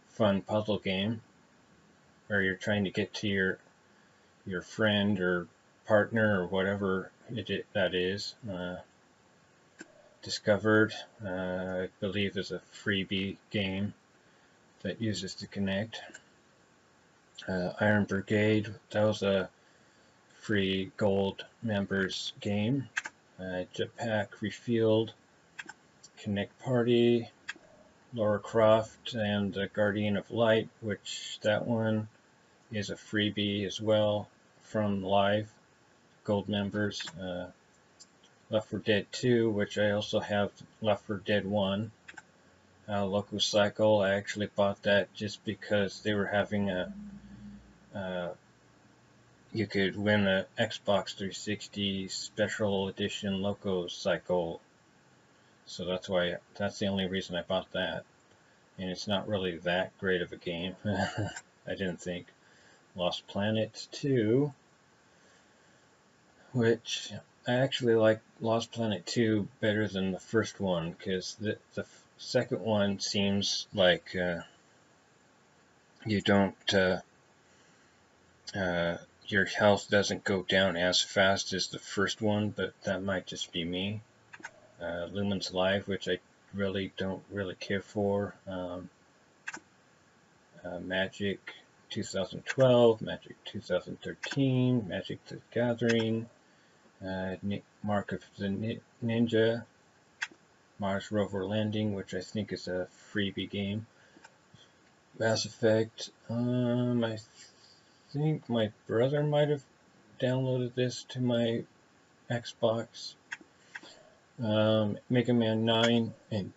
Speaker 1: fun puzzle game where you're trying to get to your friend or partner or whatever that is. Discovered, I believe, is a freebie game that uses the Kinect. Iron Brigade, that was a free gold members game. Jetpack Refueled, Connect Party, Lara Croft and the Guardian of Light, which that one is a freebie as well from Live gold members. Left 4 Dead 2, which I also have Left 4 Dead 1. Loco Cycle, I actually bought that just because they were having you could win a Xbox 360 Special Edition Loco Cycle. So that's the only reason I bought that. And it's not really that great of a game, I didn't think. Lost Planet 2, which I actually like Lost Planet 2 better than the first one, because the second one seems like you don't your health doesn't go down as fast as the first one, but that might just be me. Lumen's Live, which I really don't care for. Magic 2012, Magic 2013, Magic the Gathering, Mark of the Ninja, Mars Rover Landing, which I think is a freebie game. Mass Effect. I think my brother might have downloaded this to my Xbox. Mega Man 9 and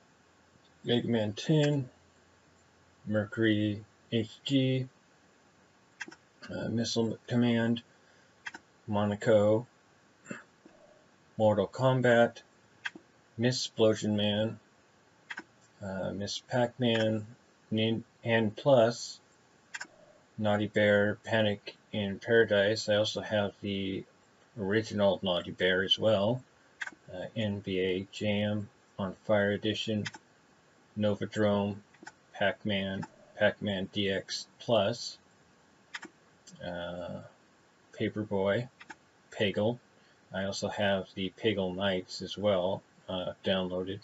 Speaker 1: Mega Man 10. Mercury HG. Missile Command. Monaco. Mortal Kombat. Miss Explosion Man. Miss Pac-Man. And Plus. Naughty Bear Panic in Paradise. I also have the original Naughty Bear as well. NBA Jam on Fire Edition, Novodrome, Pac-Man, Pac-Man DX Plus, Paperboy, Peggle. I also have the Peggle Knights as well downloaded.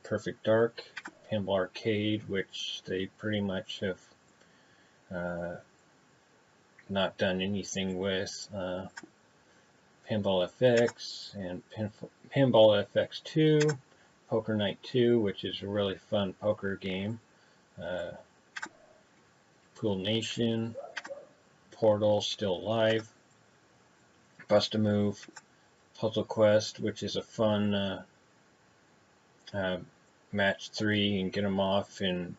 Speaker 1: Perfect Dark, Pinball Arcade, which they pretty much have not done anything with. Pinball FX and Pinball FX 2, Poker Night 2, which is a really fun poker game. Pool Nation, Portal, Still Alive, Bust-A-Move, Puzzle Quest, which is a fun match 3 and get them off and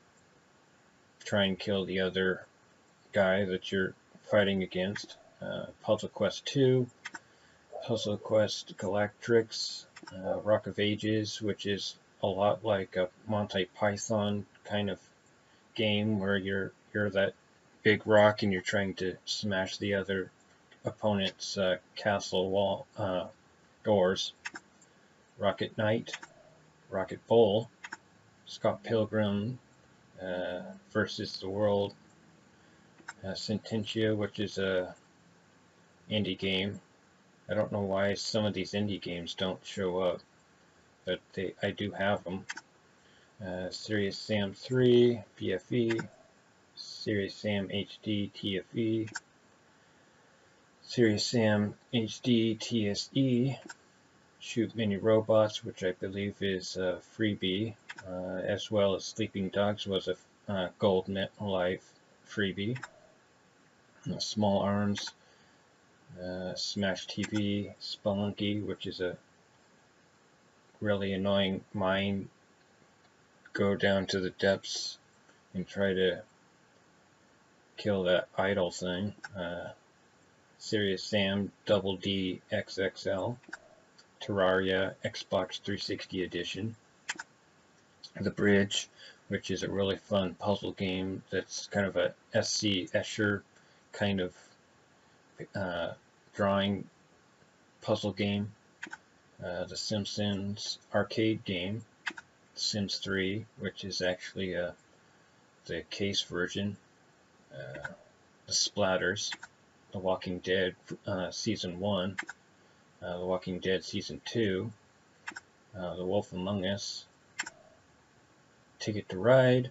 Speaker 1: try and kill the other guy that you're fighting against. Puzzle Quest 2, Puzzle Quest Galactrix, Rock of Ages, which is a lot like a Monty Python kind of game where you're that big rock and you're trying to smash the other opponent's castle wall doors. Rocket Knight, Rocket Bowl, Scott Pilgrim versus the World, Sententia, which is a indie game. I don't know why some of these indie games don't show up, but I do have them. Serious Sam 3, BFE, Serious Sam HD TFE, Serious Sam HD TSE, Shoot Mini Robots, which I believe is a freebie, as well as Sleeping Dogs was a Gold Life freebie. Small Arms, Smash TV, Spelunky, which is a really annoying mine. Go down to the depths and try to kill that idol thing. Serious Sam Double D XXL, Terraria Xbox 360 Edition, The Bridge, which is a really fun puzzle game that's kind of a SC Escher kind of drawing puzzle game. The Simpsons arcade game, Sims 3, which is actually the case version. The Splatters, The Walking Dead Season 1, The Walking Dead Season 2, The Wolf Among Us, Ticket to Ride,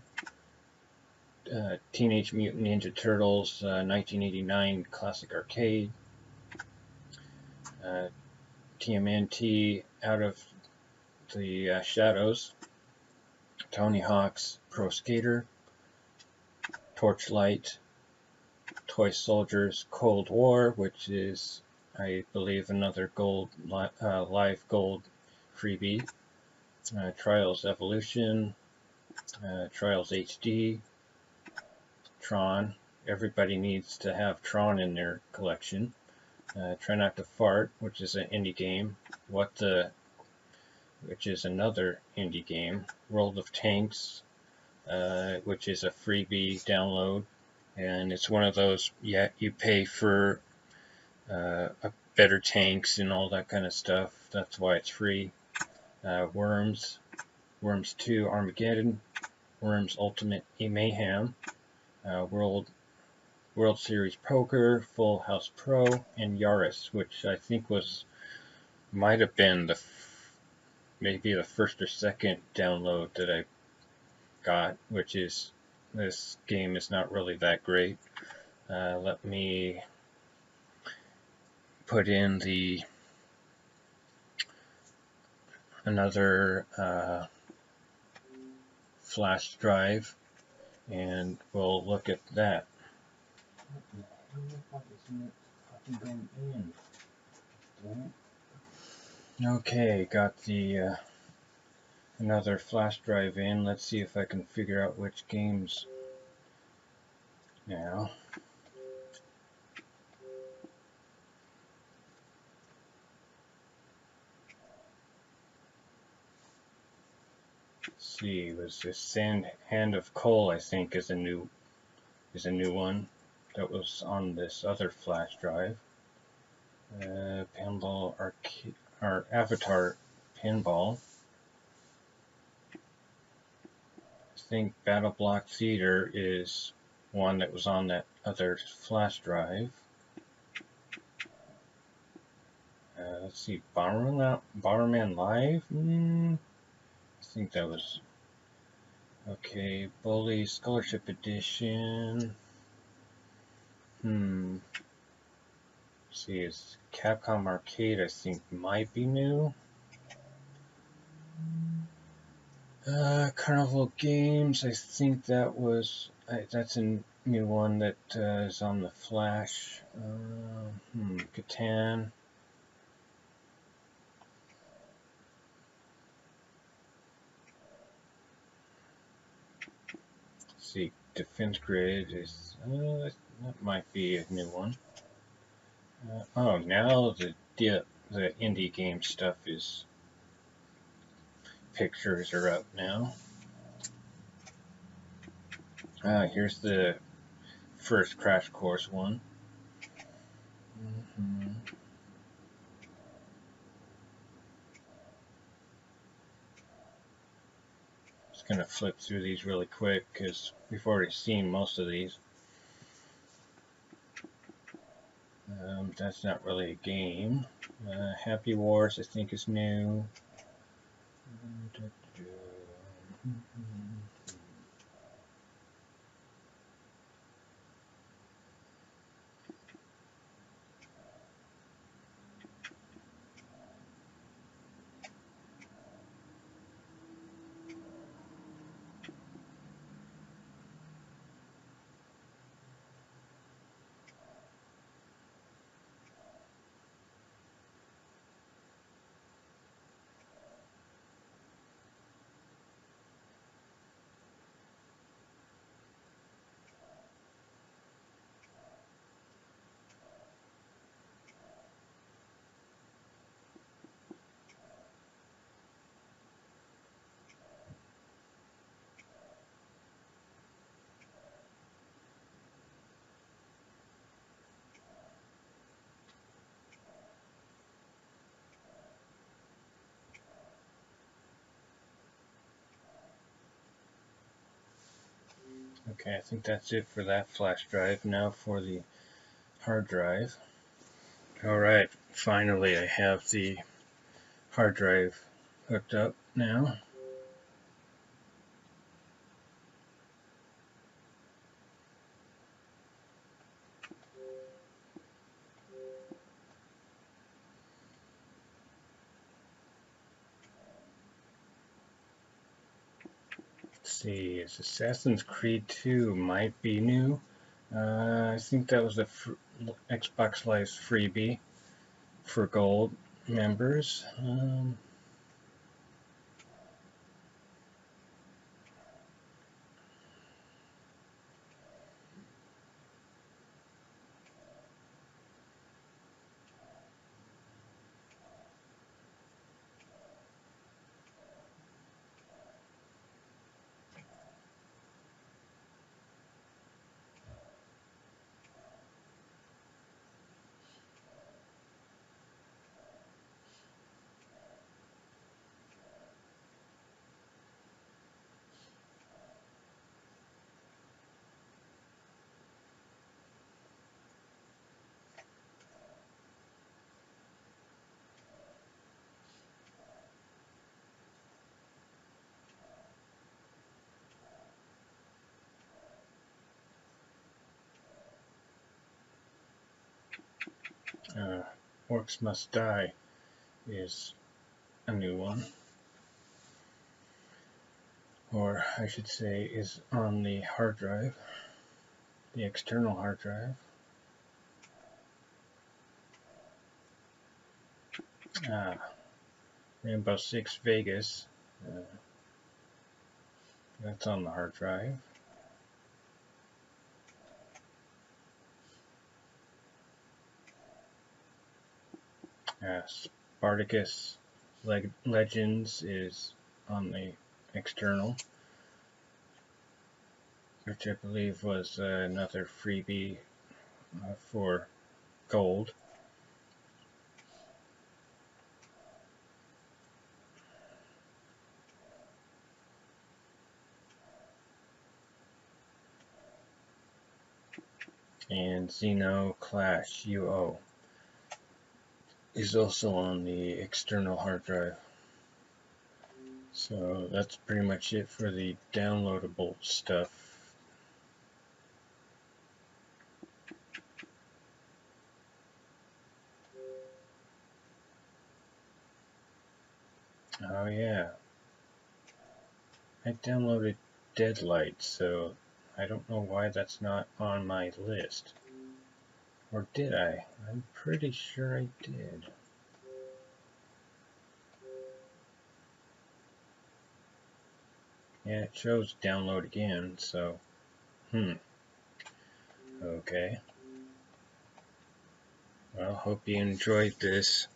Speaker 1: Teenage Mutant Ninja Turtles 1989 Classic Arcade, TMNT Out of the Shadows, Tony Hawk's Pro Skater, Torchlight, Toy Soldiers Cold War, which is, I believe, another live gold freebie, Trials Evolution, Trials HD, Tron. Everybody needs to have Tron in their collection. Try Not to Fart, which is an indie game. Which is another indie game. World of Tanks, which is a freebie download. And it's one of those, you pay for better tanks and all that kind of stuff. That's why it's free. Worms 2 Armageddon, Worms Ultimate Mayhem, World Series Poker, Full House Pro, and Yaris, which I think might have been maybe the first or second download that I got, which is, this game is not really that great. Let me put in another flash drive and we'll look at that. Okay, got the another flash drive in. Let's see if I can figure out which games now. Let's see, was this Hand of Coal, I think, is a new one that was on this other flash drive. Pinball Arcade, or Avatar Pinball. I think Battle Block Theater is one that was on that other flash drive. Let's see, Bomberman Live? I think that was... Okay, Bully Scholarship Edition. Let's see, it's Capcom Arcade, I think, might be new. Carnival Games, I think that was... that's a new one that is on the Flash. Catan. Let's see, Defense Grid is... that might be a new one. Oh, now the indie game stuff is... Pictures are up now. Here's the first Crash Course one. Just gonna flip through these really quick because we've already seen most of these. That's not really a game. Happy Wars, I think, is new. Okay, I think that's it for that flash drive. Now for the hard drive. Alright, finally I have the hard drive hooked up now. Let's see, it's Assassin's Creed 2 might be new. I think that was the Xbox Live freebie for gold members. Orcs Must Die is a new one. or I should say is on the hard drive, the external hard drive. Rainbow Six Vegas, that's on the hard drive. Spartacus Legends is on the external, which I believe was another freebie for gold. And Xeno Clash UO is also on the external hard drive. So that's pretty much it for the downloadable stuff. Oh yeah, I downloaded Deadlight, so I don't know why that's not on my list. Or did I? I'm pretty sure I did. Yeah, it shows download again, so okay. Well, hope you enjoyed this.